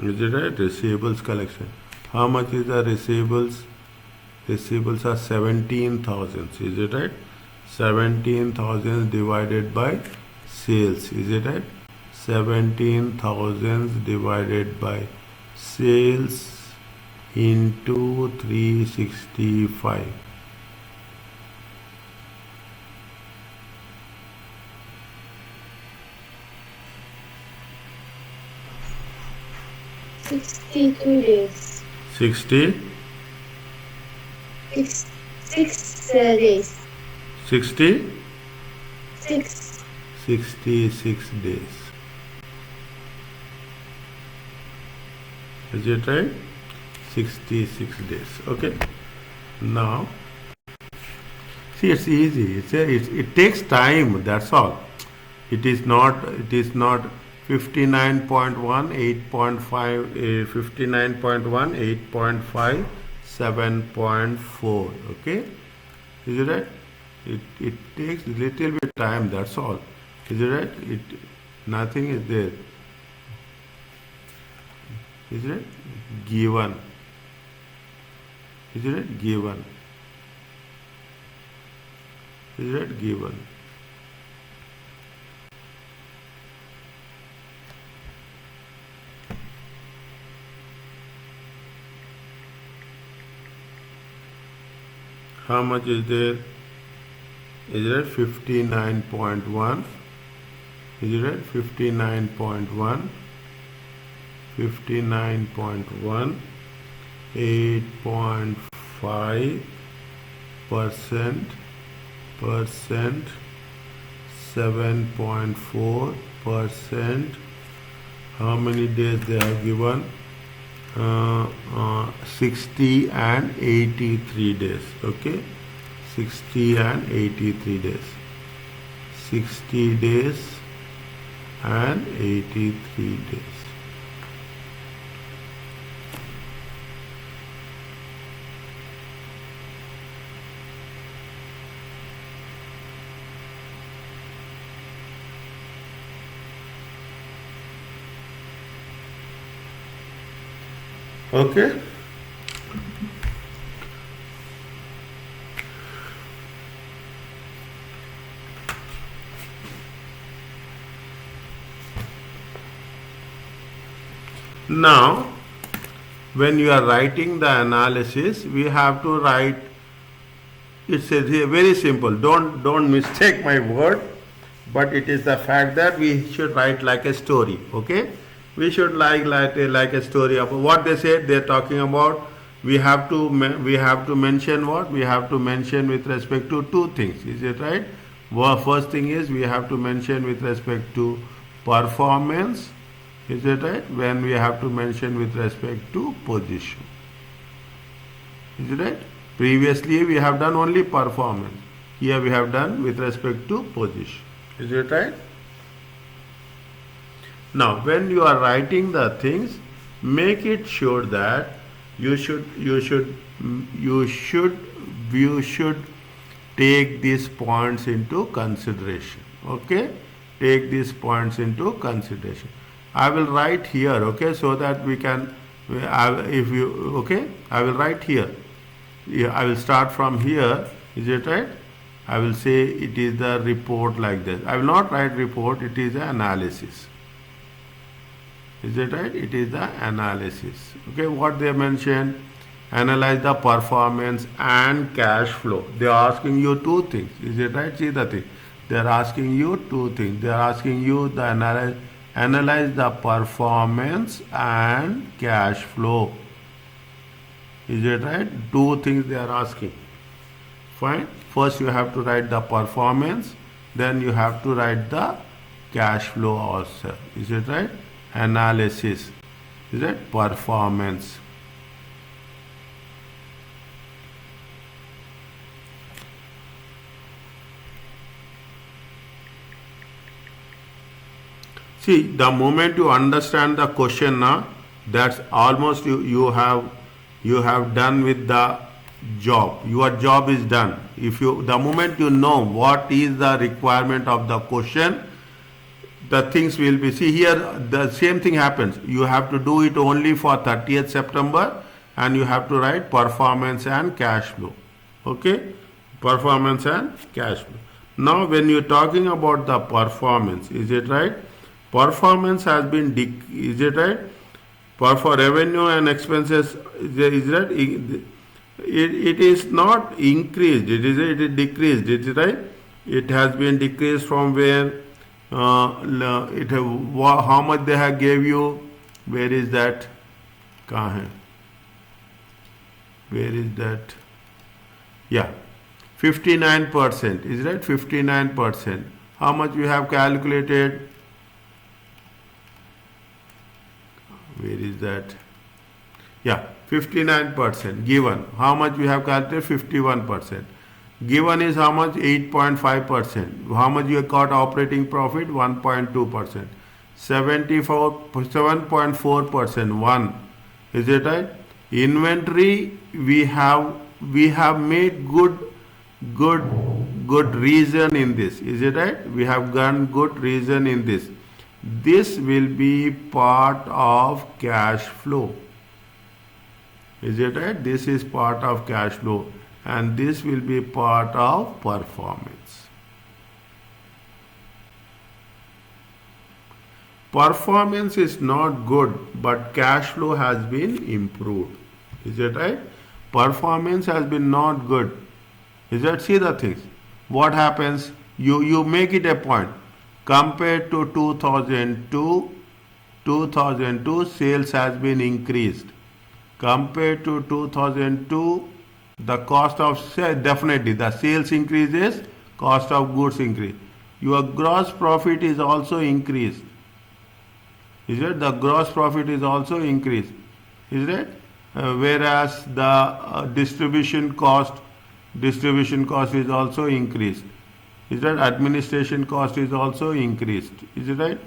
Is it right? Receivables collection. How much is the receivables? Receivables are 17,000. Is it right? 17,000 divided by sales. Is it right? 17,000 divided by sales into 365. $62 days. 60? 6 days. 60? 6. 66 days. Is it right? 66 days. Okay. Now, see, it's easy. It takes time. That's all. It is not 59.1, 8.5, 59.1, 8.5, 7.4. Okay. Is it right? It takes little bit time. That's all. Is it right? Nothing is there. Is it given? Is it given? Is it given? How much is there? Is it 59.1? Is it 59.1? 59.1, 8.5, percent, 7.4%. How many days they have given? 60 and 83 days. Okay, 60 and 83 days. 60 days and 83 days. Okay. Now, when you are writing the analysis, we have to write. It's very simple. Don't mistake my word, but it is the fact that we should write like a story. Okay, we should like a story of what they said. They're talking about. We have to mention what we have to mention with respect to two things. Is it right? Well, first thing is we have to mention with respect to performance. Is it right? When we have to mention with respect to position. Is it right? Previously we have done only performance. Here we have done with respect to position. Is it right? Now when you are writing the things, make it sure that you should take these points into consideration. Okay? Take these points into consideration. I will write here, okay, so that we can, I will write here. Yeah, I will start from here. Is it right? I will say it is the report like this. I will not write report, it is the analysis. Is it right? It is the analysis. Okay, what they mentioned, analyze the performance and cash flow. They are asking you two things. Is it right? See the thing. They are asking you two things. They are asking you the analyze the performance and cash flow. Is it right? Two things they are asking. Fine. First you have to write the performance, then you have to write the cash flow also. Is it right? Analysis. Is it? Performance. See, the moment you understand the question now, that's almost you have done with the job. Your job is done. If you the moment you know what is the requirement of the question, the things will be. See here, the same thing happens. You have to do it only for 30th September, and you have to write performance and cash flow. Okay, performance and cash flow. Now, when you're talking about the performance, is it right? Performance has been, is it right? For revenue and expenses, is that it is not increased, it is decreased, is it right? It has been decreased from where, how much they have gave you, where is that? Where is that? Yeah, 59%, is right? 59%. How much we have calculated? Where is that? Yeah, 59% given. How much we have calculated? 51%. Given is how much? 8.5%. How much you got operating profit? 1.2%. 7.4%. 1. Is it right? Inventory we have made good reason in this. Is it right? We have done good reason in this. This will be part of cash flow. Is it right? This is part of cash flow, and this will be part of performance. Performance is not good, but cash flow has been improved. Is it right? Performance has been not good. Is that? See the things. What happens? You make it a point. Compared to 2002, sales has been increased. Compared to 2002, The cost of sale, definitely the sales increases, cost of goods increase. Your gross profit is also increased. Is it? The gross profit is also increased. Is it? Whereas the distribution cost is also increased. Is that administration cost is also increased? Is it right?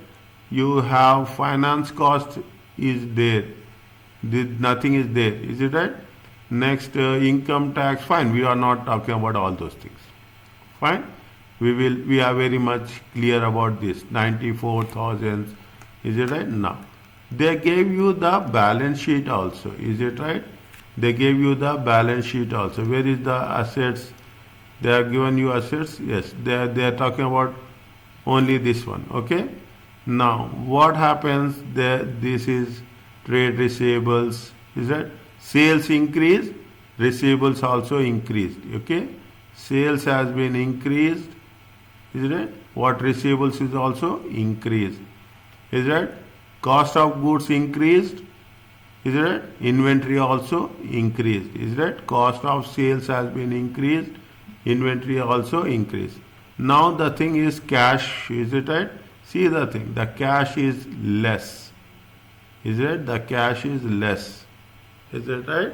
You have finance cost is there. Nothing is there. Is it right? Next, income tax. Fine. We are not talking about all those things. Fine. We are very much clear about this. 94,000. Is it right? Now, they gave you the balance sheet also. Is it right? They gave you the balance sheet also. Where is the assets? They have given you assets. Yes, they are talking about only this one. Okay. Now, what happens? This is trade receivables. Is that sales increase? Receivables also increased. Okay. Sales has been increased. Is it? What receivables is also increased. Is that cost of goods increased? Is that inventory also increased? Is that cost of sales has been increased? Inventory also increased. Now the thing is cash. Is it right? See the thing. The cash is less. Is it? The cash is less. Is it right?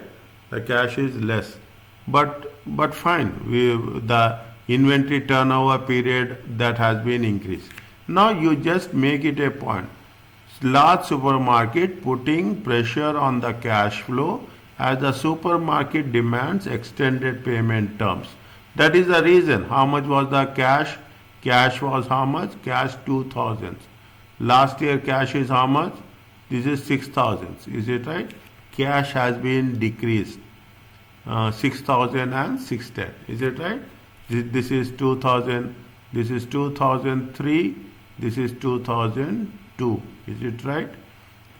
The cash is less. But fine. The inventory turnover period that has been increased. Now you just make it a point. Large supermarket putting pressure on the cash flow as the supermarket demands extended payment terms. That is the reason. How much was the cash? Cash was how much? Cash 2,000. Last year cash is how much? This is 6,000. Is it right? Cash has been decreased. 6,000 and 610. Is it right? This is 2,000. This is 2003. This is 2002. Is it right?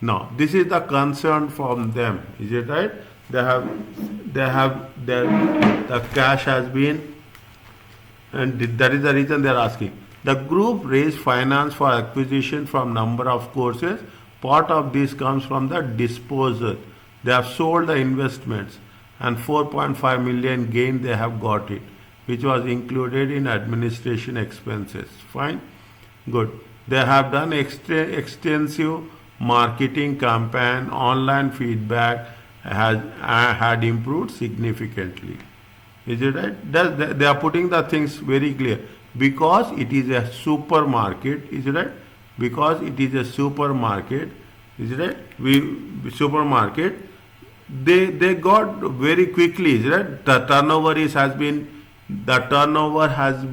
Now, this is the concern from them. Is it right? The cash has been, and that is the reason they are asking. The group raised finance for acquisition from number of courses. Part of this comes from the disposal. They have sold the investments and 4.5 million gain they have got it, which was included in administration expenses. Fine, good. They have done extensive marketing campaign. Online feedback had improved significantly. Is it right? They are putting the things very clear. Because it is a supermarket, is it right? Because it is a supermarket, is it right? Supermarket, they got very quickly, is it right? The turnover has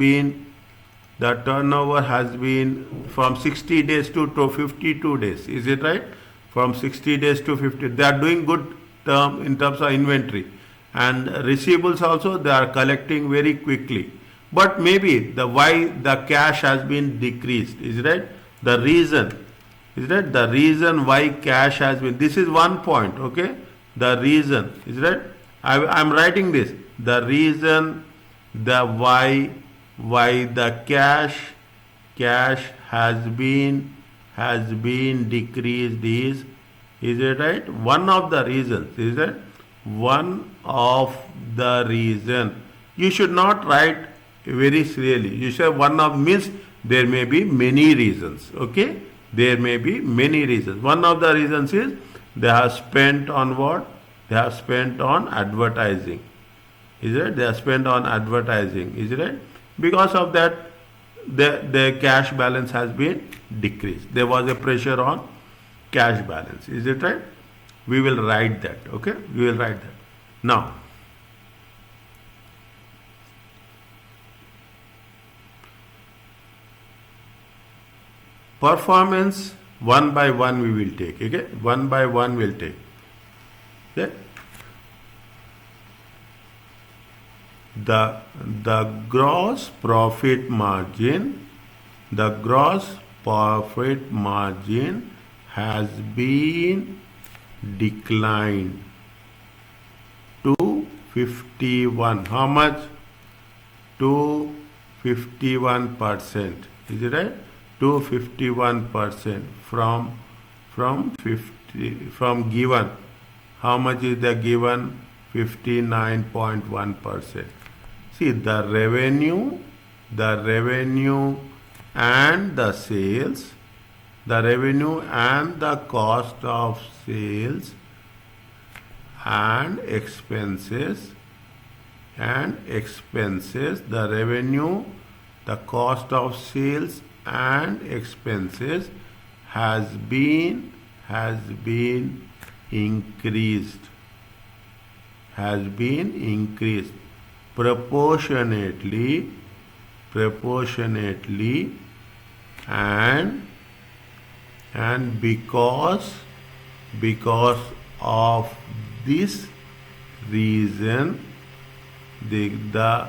been from 60 days to 52 days. Is it right? From 60 days to 50. They are doing good in terms of inventory. And receivables also they are collecting very quickly. But maybe why the cash has been decreased. Is it right? The reason. Is that the reason why cash has been. This is one point. Okay. The reason. Is that I am writing this. The reason why the cash has been decreased is it right? One of the reasons. Is that one of the reason. You should not write very clearly. You say one of means there may be many reasons. Okay, there may be many reasons. One of the reasons is they have spent on what? They have spent on advertising. Is it? They have spent on advertising. Is it right? Because of that, the cash balance has been decreased. There was a pressure on cash balance. Is it right? We will write that. Okay, we will write that. Now, performance one by one we will take. Okay, one by one we will take. Okay. The gross profit margin, has been declined to 51. How much? To 51%. Is it right? To 51% from given. How much is the given? 59.1%. See, the revenue and the sales, the revenue and the cost of sales and expenses, the revenue, the cost of sales and expenses has been increased proportionately and because of this reason the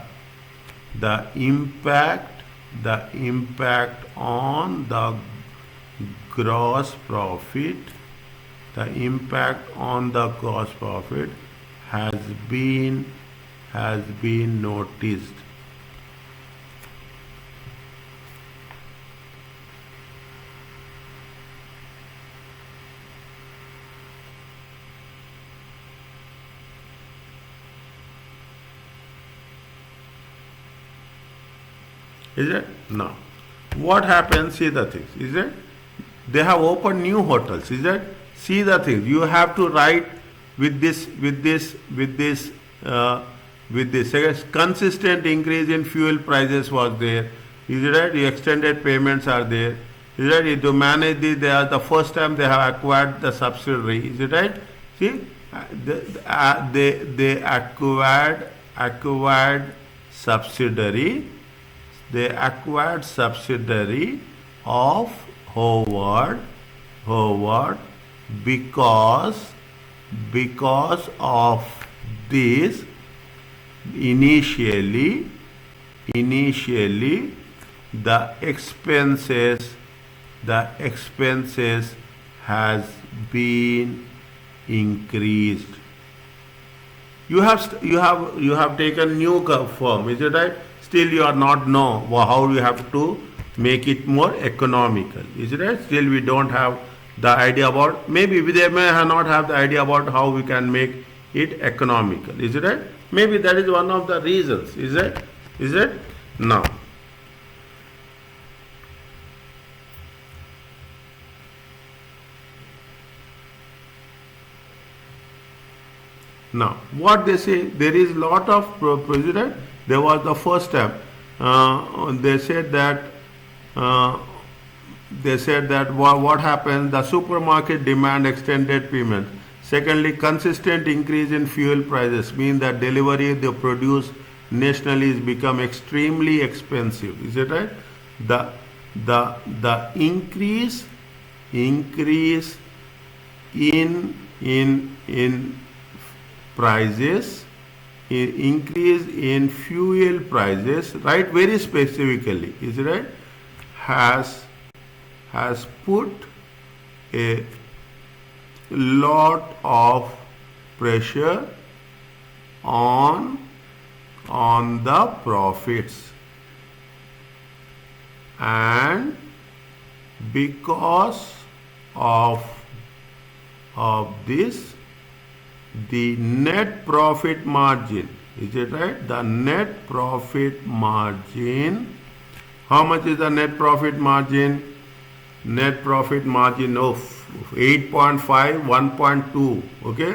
impact on the gross profit has been noticed. Is it? Now, what happens? See the things. Is it? They have opened new hotels. Is it? See the things. You have to write with this. Consistent increase in fuel prices was there. Is it right? The extended payments are there. Is it right? To manage this, they are the first time they have acquired the subsidiary. Is it right? See, they acquired subsidiary. They acquired subsidiary of Howard because of this. Initially the expenses has been increased. You have taken new firm, is it right? Still you are not know how you have to make it more economical, is it right? Still we don't have the idea about, maybe they may not have the idea about how we can make it economical, is it right? Maybe that is one of the reasons, is it? Now what they say, there is lot of president. There was the first step. They said that what happened? The supermarket demand extended payment. Secondly, consistent increase in fuel prices mean that delivery of the produce nationally is become extremely expensive. Is it right? The increase in prices, increase in fuel prices, right? Very specifically, is it right? Has put a lot of pressure on the profits, and because of this, the net profit margin, is it right? The net profit margin, how much is the net profit margin? Net profit margin of 8.5, 1.2, okay,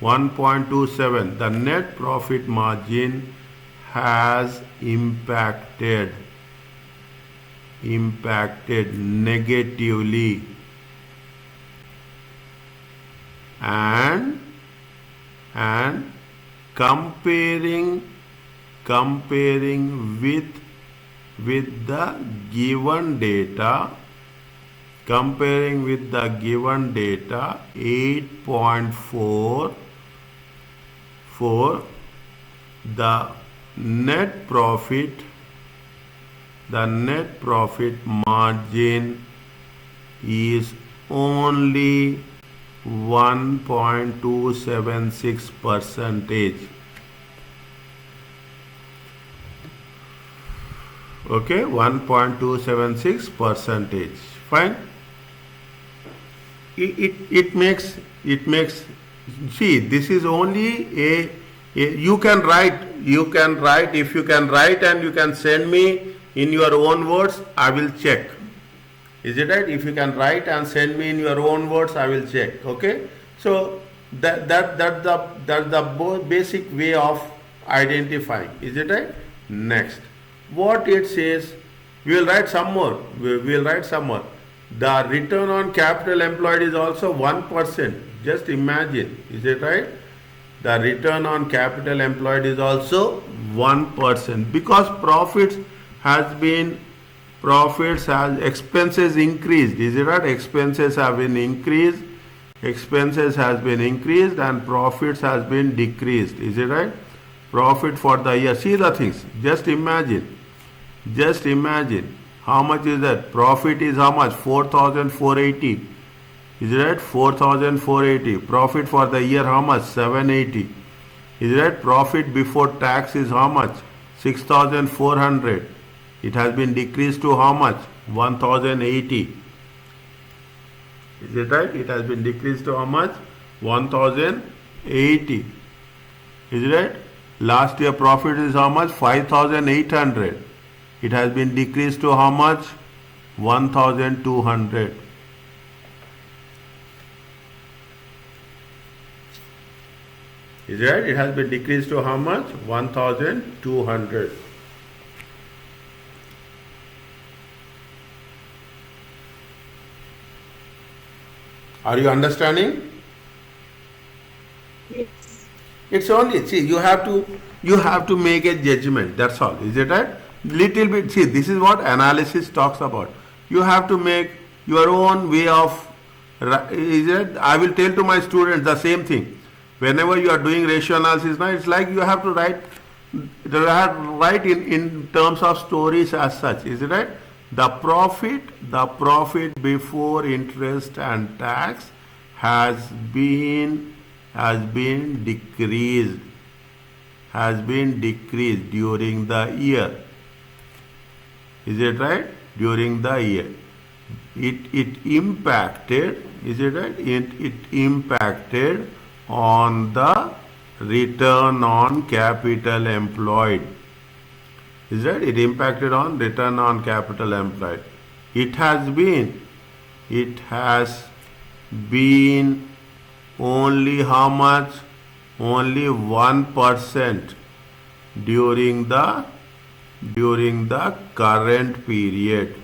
1.27. The net profit margin has impacted negatively, and comparing with the given data, 8.4, the net profit margin is only 1.276%. Okay, 1.276%. Fine. It makes, see, this is only You can write, if you can write and you can send me in your own words, I will check. Is it right? If you can write and send me in your own words, I will check. Okay. So that's the basic way of identifying. Is it right? Next, what it says, we will write some more. We will write some more. The return on capital employed is also 1%. Just imagine. Is it right? The return on capital employed is also 1% because expenses increased. Is it right? Expenses have been increased. Expenses has been increased and profits has been decreased. Is it right? Profit for the year. See the things. Just imagine. Just imagine. How much is that? Profit is how much? 4,480. Is it right? 4,480. Profit for the year how much? 780. Is it right? Profit before tax is how much? 6,400. It has been decreased to how much? 1,080. Is it right? It has been decreased to how much? 1,080. Is it right? Last year profit is how much? 5,800. It has been decreased to how much? 1,200. Is it right? It has been decreased to how much? 1,200. Are you understanding? Yes. It's only, see, you have to make a judgment. That's all. Is it right? Little bit. See, this is what analysis talks about. You have to make your own way of. Is it? I will tell to my students the same thing. Whenever you are doing ratio analysis, now it's like you have to write in terms of stories as such. Is it right? The profit before interest and tax has been decreased during the year. Is it right? During the year. It impacted, is it right? It impacted on the return on capital employed. Is that? It impacted on return on capital employed. It has been only how much? Only 1% during the current period.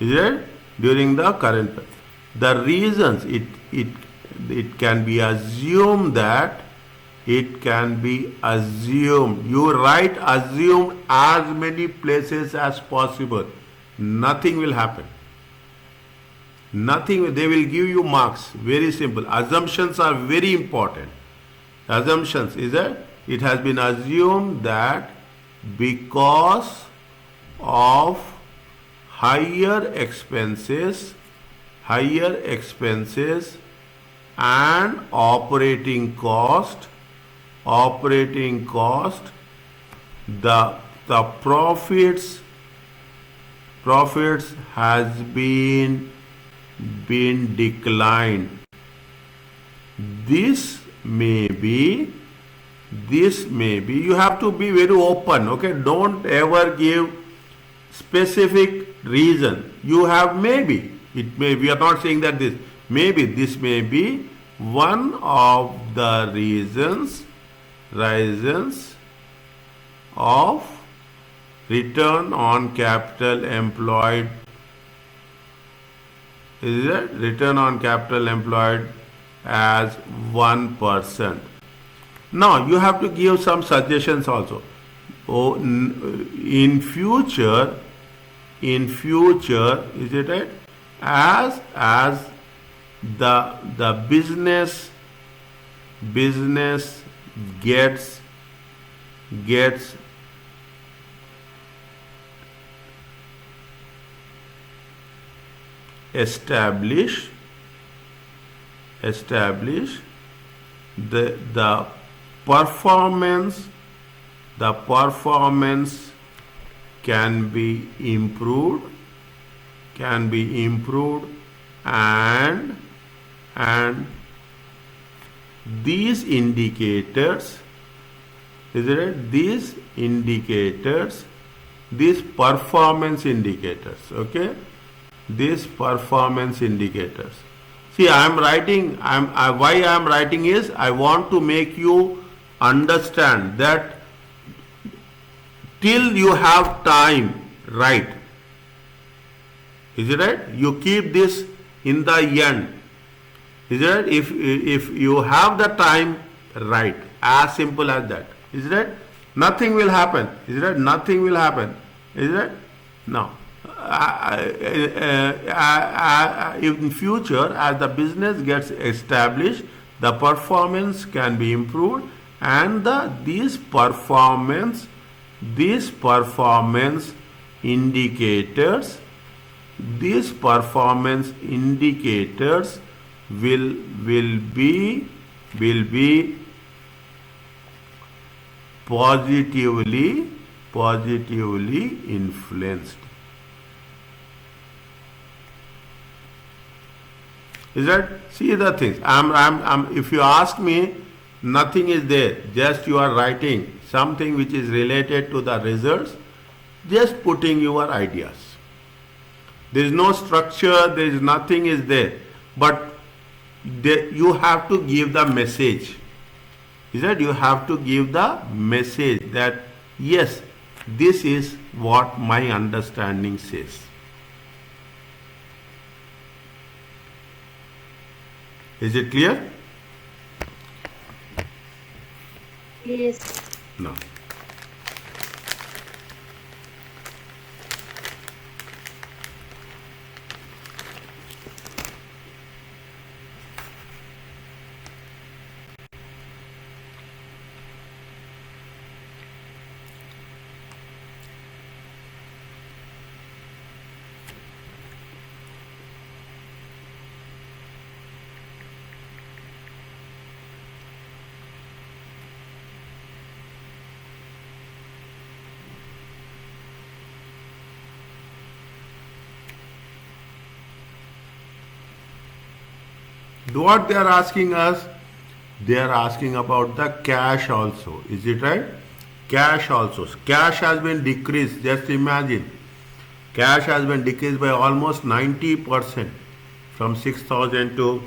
Is it? During the current period. The reasons it can be assumed that you write assume as many places as possible. Nothing will happen. Nothing, they will give you marks. Very simple. Assumptions are very important. Assumptions is that it has been assumed that because of higher expenses and operating cost, the profits has been declined. This may be, you have to be very open. Okay, don't ever give specific reason. You have maybe, it may, we are not saying that this may be one of the reasons of return on capital employed. Is it? Return on capital employed as 1%. Now you have to give some suggestions also. In future, is it right? As the business gets established, the performance can be improved and these indicators, is it? These indicators, these performance indicators, okay? These performance indicators. See, I am writing, why I am writing is, I want to make you understand that till you have time, right? Is it right? You keep this in the end. Is it right? If you have the time, right? As simple as that. Is it right? Nothing will happen. Is it right? Nothing will happen. Is it right? Now, in future, as the business gets established, the performance can be improved, and these performance indicators, will be positively influenced. Is that? See the things. If you ask me, nothing is there. Just you are writing something which is related to the results, just putting your ideas. There is no structure, there is nothing is there. But you have to give the message. Is that? You have to give the message that yes, this is what my understanding says. Is it clear? Yes. No. What they are asking us? They are asking about the cash also. Is it right? Cash also. Cash has been decreased. Just imagine. Cash has been decreased by almost 90% from 6,000 to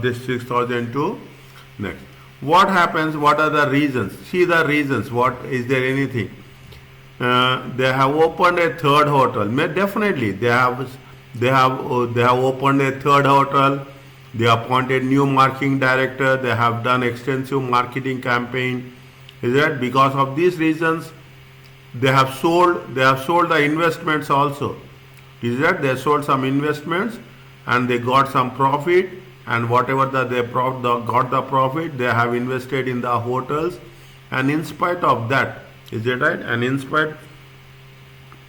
this 6,000 to next. What happens? What are the reasons? See the reasons. What is there anything? They have opened a third hotel. Definitely, they have opened a third hotel. They appointed new marketing director. They have done extensive marketing campaign. Is that? Because of these reasons, they have sold the investments also. Is that? They sold some investments and they got some profit, and whatever that they got the profit, they have invested in the hotels, and in spite of that, is it right? And in spite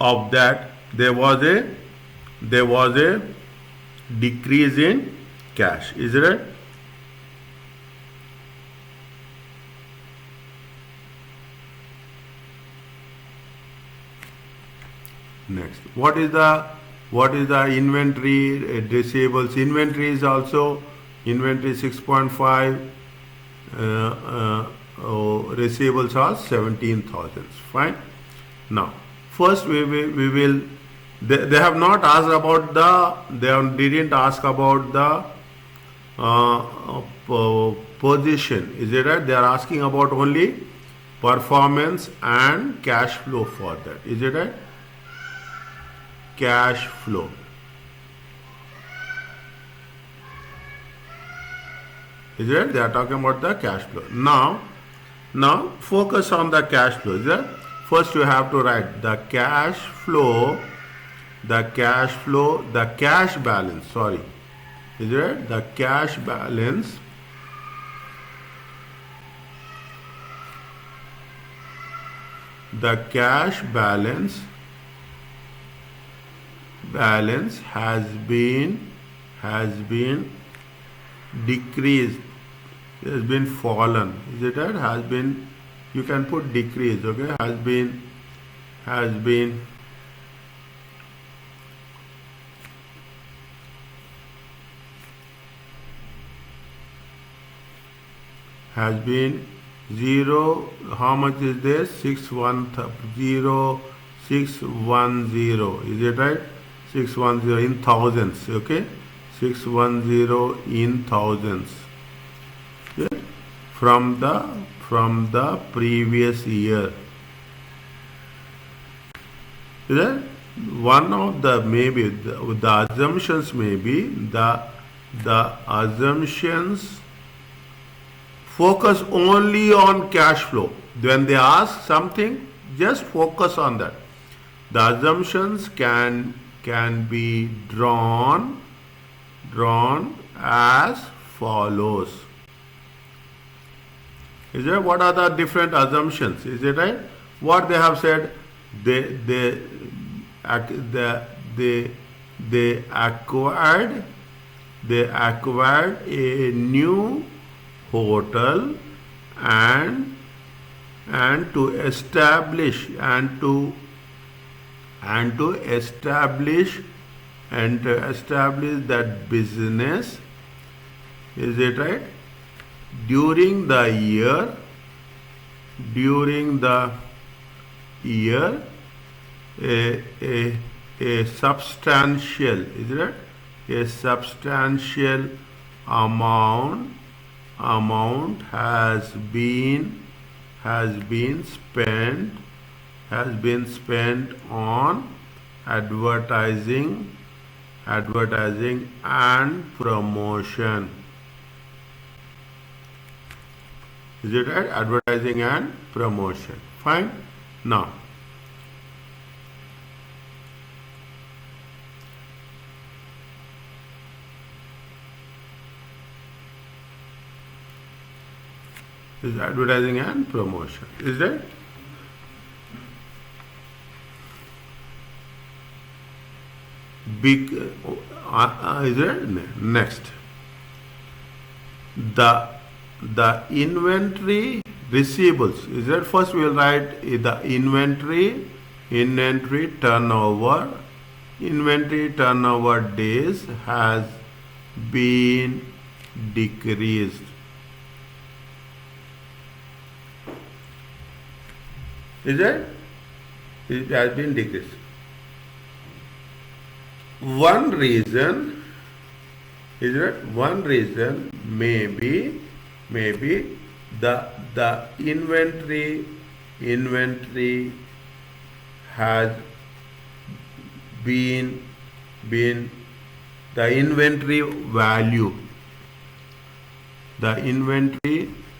of that, there was a decrease in cash. Is it right? Next, what is the inventory receivables? Inventory is also inventory 6.5. Receivables are 17,000. Fine. Now, first we will. They have not asked about didn't ask about the position. Is it right? They are asking about only performance and cash flow for that. Is it right? Cash flow. Is it? They are talking about the cash flow. Now focus on the cash flow. Is it? First you have to write the cash flow, the cash balance. Sorry. Is it right? The cash balance. The cash balance has been decreased, has been fallen. Is it right? Has been, you can put decrease, okay? Has been has been 0. How much is this? 610 610. Is it right? 610 in thousands. Okay, 610 in thousands. Okay? From the previous year. Is that one of the maybe the assumptions may be the assumptions focus only on cash flow. When they ask something, just focus on that. The assumptions can be drawn as follows. Is it? What are the different assumptions? Is it right? What they have said? They acquired a new hotel and to establish that business. Is it right? During the year a substantial, is it right? A substantial amount has been spent on advertising and promotion. Is it right? Advertising and promotion. Fine. Now, is advertising and promotion. Is that? Big. Is it? Next. The inventory receivables. Is that? First we will write the inventory turnover. Inventory turnover days has been decreased. Is it? It has been decreased. One reason, is it? One reason may be the inventory has been the inventory value, the inventory1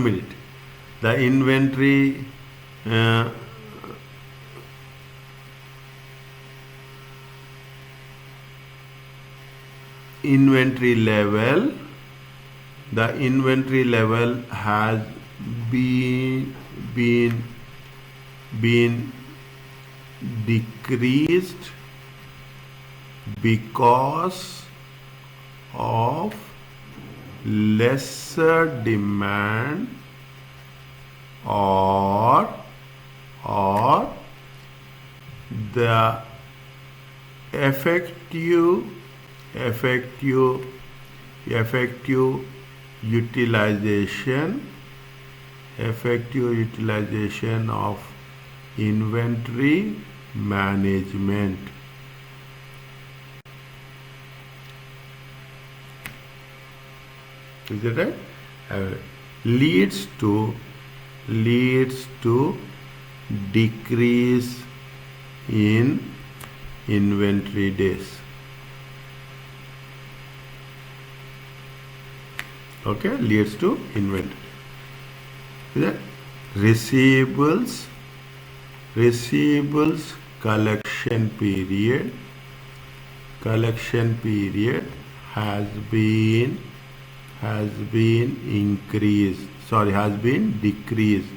minute. The inventory level, the inventory level has been decreased because of lesser demand or the effective utilization of inventory management. Is it right? Leads to decrease in inventory days. Okay, leads to inventory. Is that? Receivables collection period has been decreased.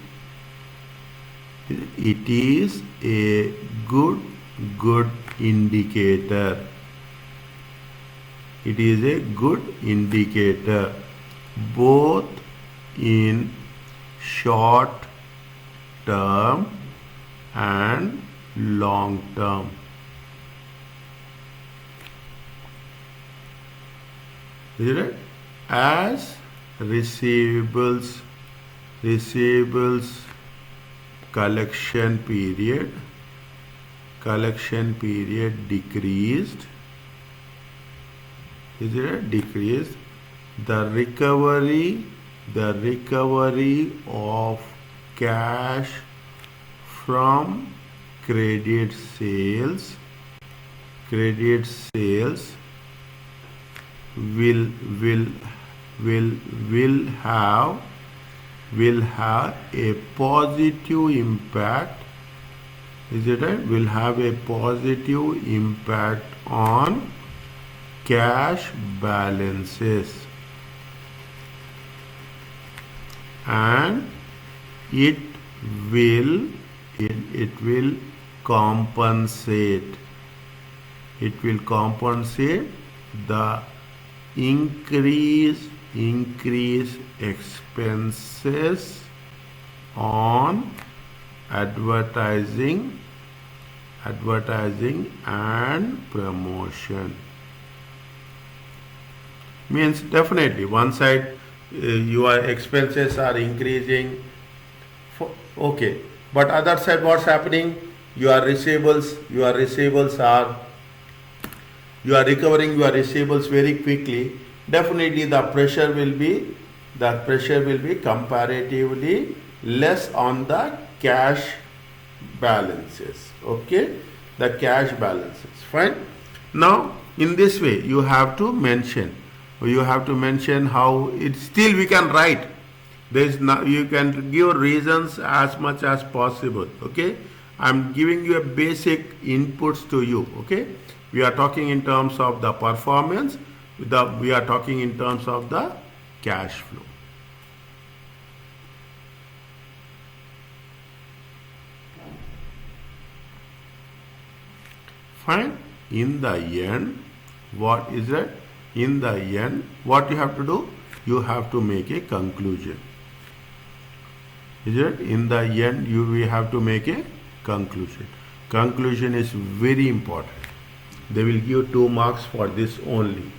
It is a good indicator. it is a good indicator both in short term and long term. Is it? As receivables collection period decreased, is it? Decreased, the recovery of cash from credit sales will have a positive impact. Is it right? Will have a positive impact on cash balances, and it will compensate the increase expenses on advertising and promotion. Means definitely one side your expenses are increasing, okay, but other side what's happening, you are recovering your receivables very quickly. Definitely the pressure will be comparatively less on the cash balances. Okay, the cash balances, fine. Now in this way you have to mention how it still we can write. There is no, you can give reasons as much as possible. Okay, I'm giving you a basic inputs to you. Okay, we are talking in terms of the performance, we are talking in terms of the cash flow. Fine. In the end, what is it? In the end, what you have to do? You have to make a conclusion. Is it? In the end, we have to make a conclusion. Conclusion is very important. They will give 2 marks for this only.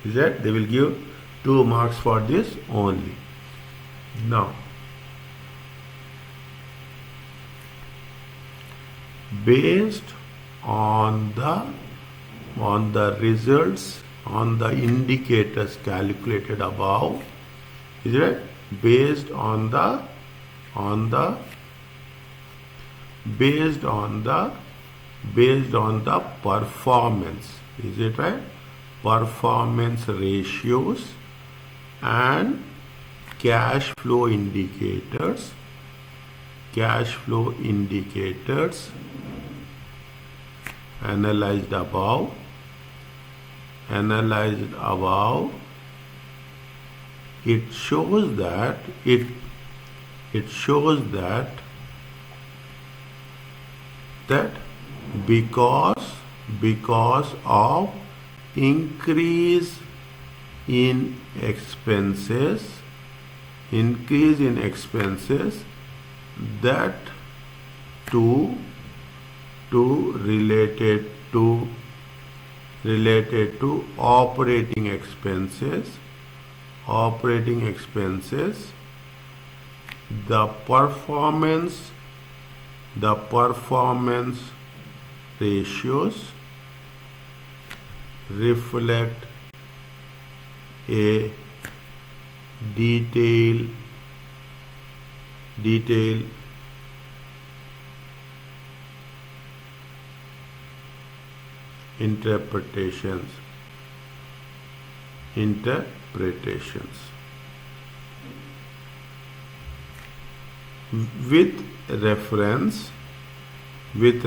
Is that? They will give 2 marks for this only. Now, based on the results, on the indicators calculated above, is it? Based on the performance, is it right? Performance ratios and cash flow indicators analyzed above, it shows that because of increase in expenses that to related to operating expenses, the performance ratios reflect a detailed interpretations with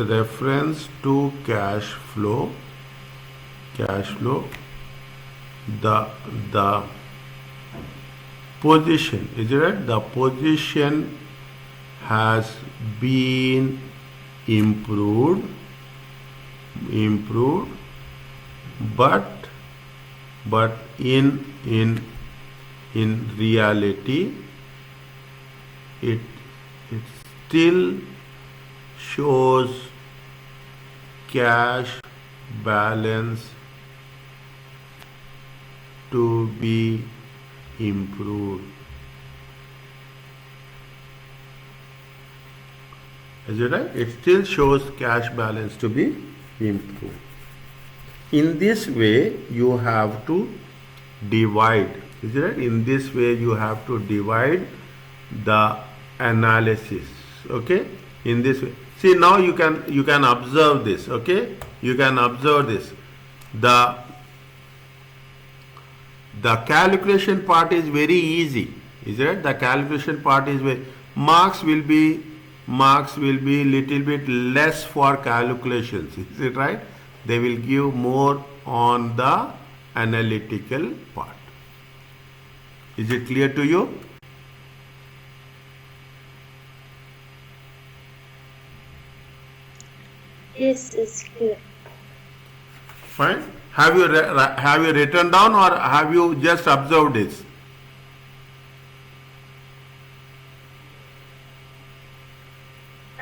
reference to cash flow, the position, is it right? The position has been improved, but but in reality it still shows cash balance to be improved. Is it right? It still shows cash balance to be improved. In this way, you have to divide. Is it right? In this way, you have to divide the analysis. Okay? In this way. See, now you can observe this. Okay? You can observe this. The calculation part is very easy. Is it right? The calculation part is very, marks will be little bit less for calculations. Is it right? They will give more on the analytical part. Is it clear to you? Yes, it's clear. Fine. Have you written down or have you just observed this?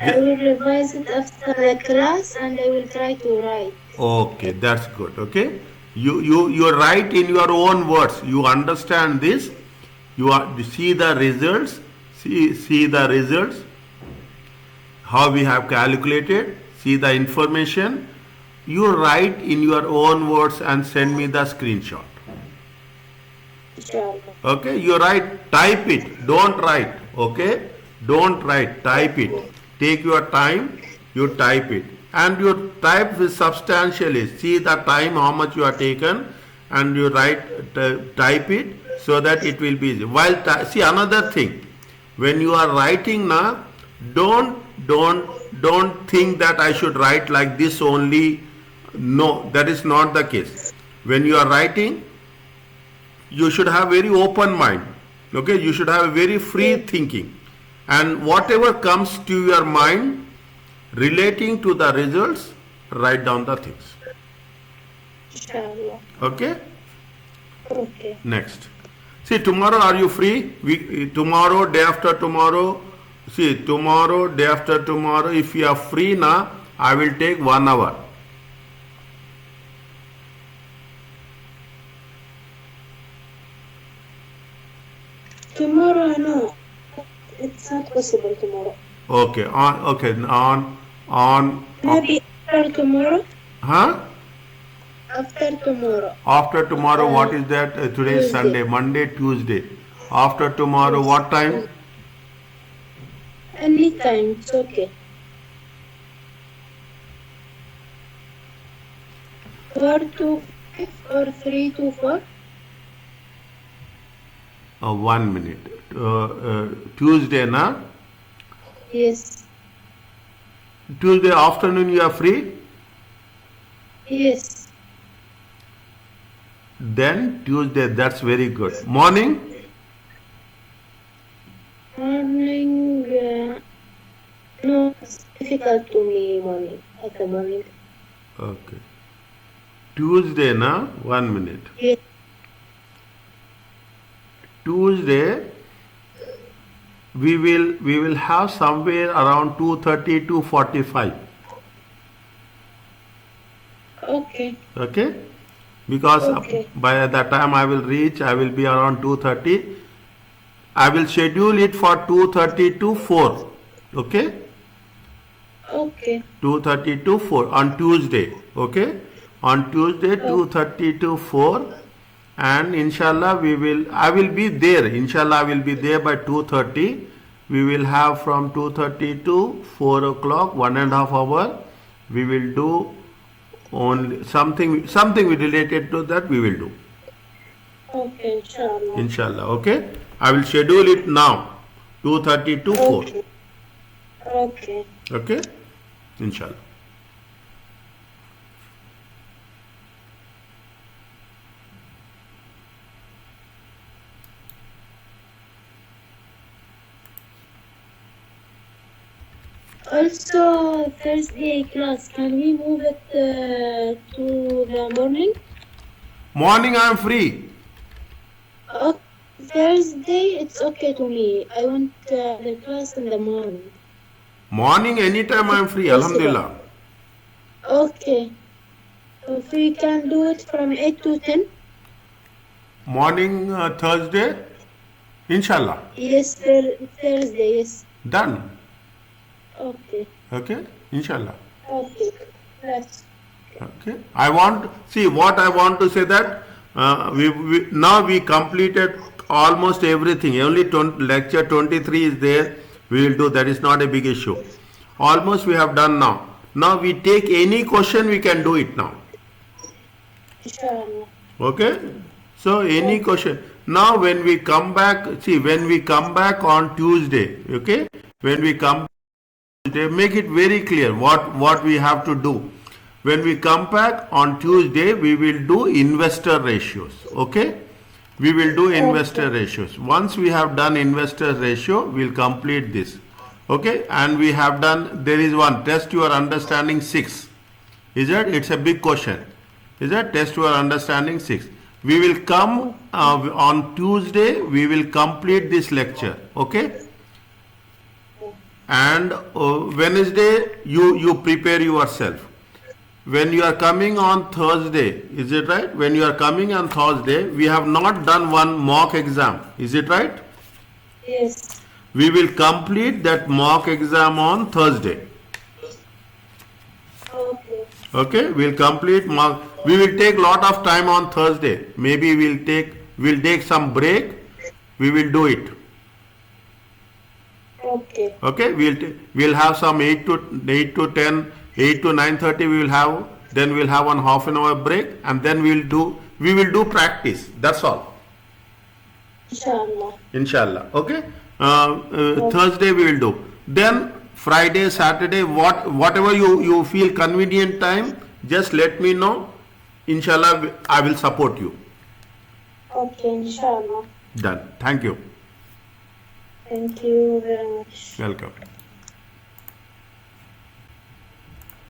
I will revise it after the class and I will try to write. Okay, that's good. Okay, you write in your own words. You understand this. You see the results. See the results. How we have calculated. See the information. You write in your own words and send me the screenshot. Inshallah. Okay, you write. Type it. Don't write. Okay, don't write. Type it. Take your time. You type it. And you type with substantially. See the time how much you are taken, and you type it so that it will be easy. While see another thing, when you are writing now, don't think that I should write like this only. No, that is not the case. When you are writing, you should have very open mind. Okay, you should have a very free thinking, and whatever comes to your mind relating to the results, write down the things. Inshallah. Okay? Okay. Next. See, tomorrow are you free? Tomorrow, day after tomorrow. See, tomorrow, day after tomorrow, if you are free now, I will take 1 hour. Tomorrow, no. It's not possible tomorrow. Okay. On. Maybe after tomorrow. Huh? After tomorrow. After tomorrow, what is that? Today is Tuesday. Sunday, Monday, Tuesday. After tomorrow, what time? Anytime, it's okay. 4 to 5 or 3 to 4? 1 minute. Tuesday, na? Yes. Tuesday afternoon you are free? Yes. Then Tuesday, that's very good. Morning? Morning, no, it's difficult to me morning, at the morning. Okay. Tuesday, na? 1 minute. Yes. Tuesday, we will have somewhere around 2:30 to 45. Okay. Okay? Because Okay. by the time I will reach, I will be around 2:30. I will schedule it for 2:30 to 4. Okay? Okay. 2:30 to 4 on Tuesday. Okay? On Tuesday, 2:30 to 4. And inshallah, I will be there. Inshallah, I will be there by 2:30. We will have from 2:30 to 4 o'clock, 1.5 hours. We will do only something related to that we will do. Okay, inshallah. Inshallah, okay? I will schedule it now, 2:30 to 4. Okay. Okay. Okay? Inshallah. Also, Thursday class, can we move it to the morning? Morning I am free. Okay. Thursday, it's okay to me. I want the class in the morning. Morning anytime I am free. Possible. Alhamdulillah. Okay. If we can do it from 8 to 10? Morning Thursday. Inshallah. Yes, Thursday, yes. Done. Okay. Okay. Inshallah. Okay. That's Okay. I want, see what I want to say that now we completed almost everything. Only lecture 23 is there. We will do, that is not a big issue. Almost we have done now. Now we take any question, we can do it now. inshallah. Okay. So any question. Now when we come back, see when we come back on Tuesday, okay, when we come Tuesday, make it very clear what we have to do. When we come back on Tuesday, we will do investor ratios. Okay, we will do investor ratios. Once we have done investor ratio, we'll complete this. Okay, and we have done, there is one, test your understanding 6. Is it? It's a big question. Is it? Test your understanding 6. We will come on Tuesday, we will complete this lecture. Okay, and Wednesday you prepare yourself. When you are coming on Thursday, is it right? When you are coming on Thursday, we have not done one mock exam. Is it right? Yes. We will complete that mock exam on Thursday. Okay. Okay, we'll complete mock. We will take lot of time on Thursday. Maybe we'll take some break. We will do it. Okay. Okay, we'll have some 8 to 10, 8 to 9:30 we will have. Then we'll have one half an hour break, and then we will do practice. That's all. Inshallah. Inshallah. Okay. Thursday we will do. Then Friday, Saturday, whatever you feel convenient time, just let me know. Inshallah, I will support you. Okay, inshallah. Done. Thank you. Thank you very much. Welcome.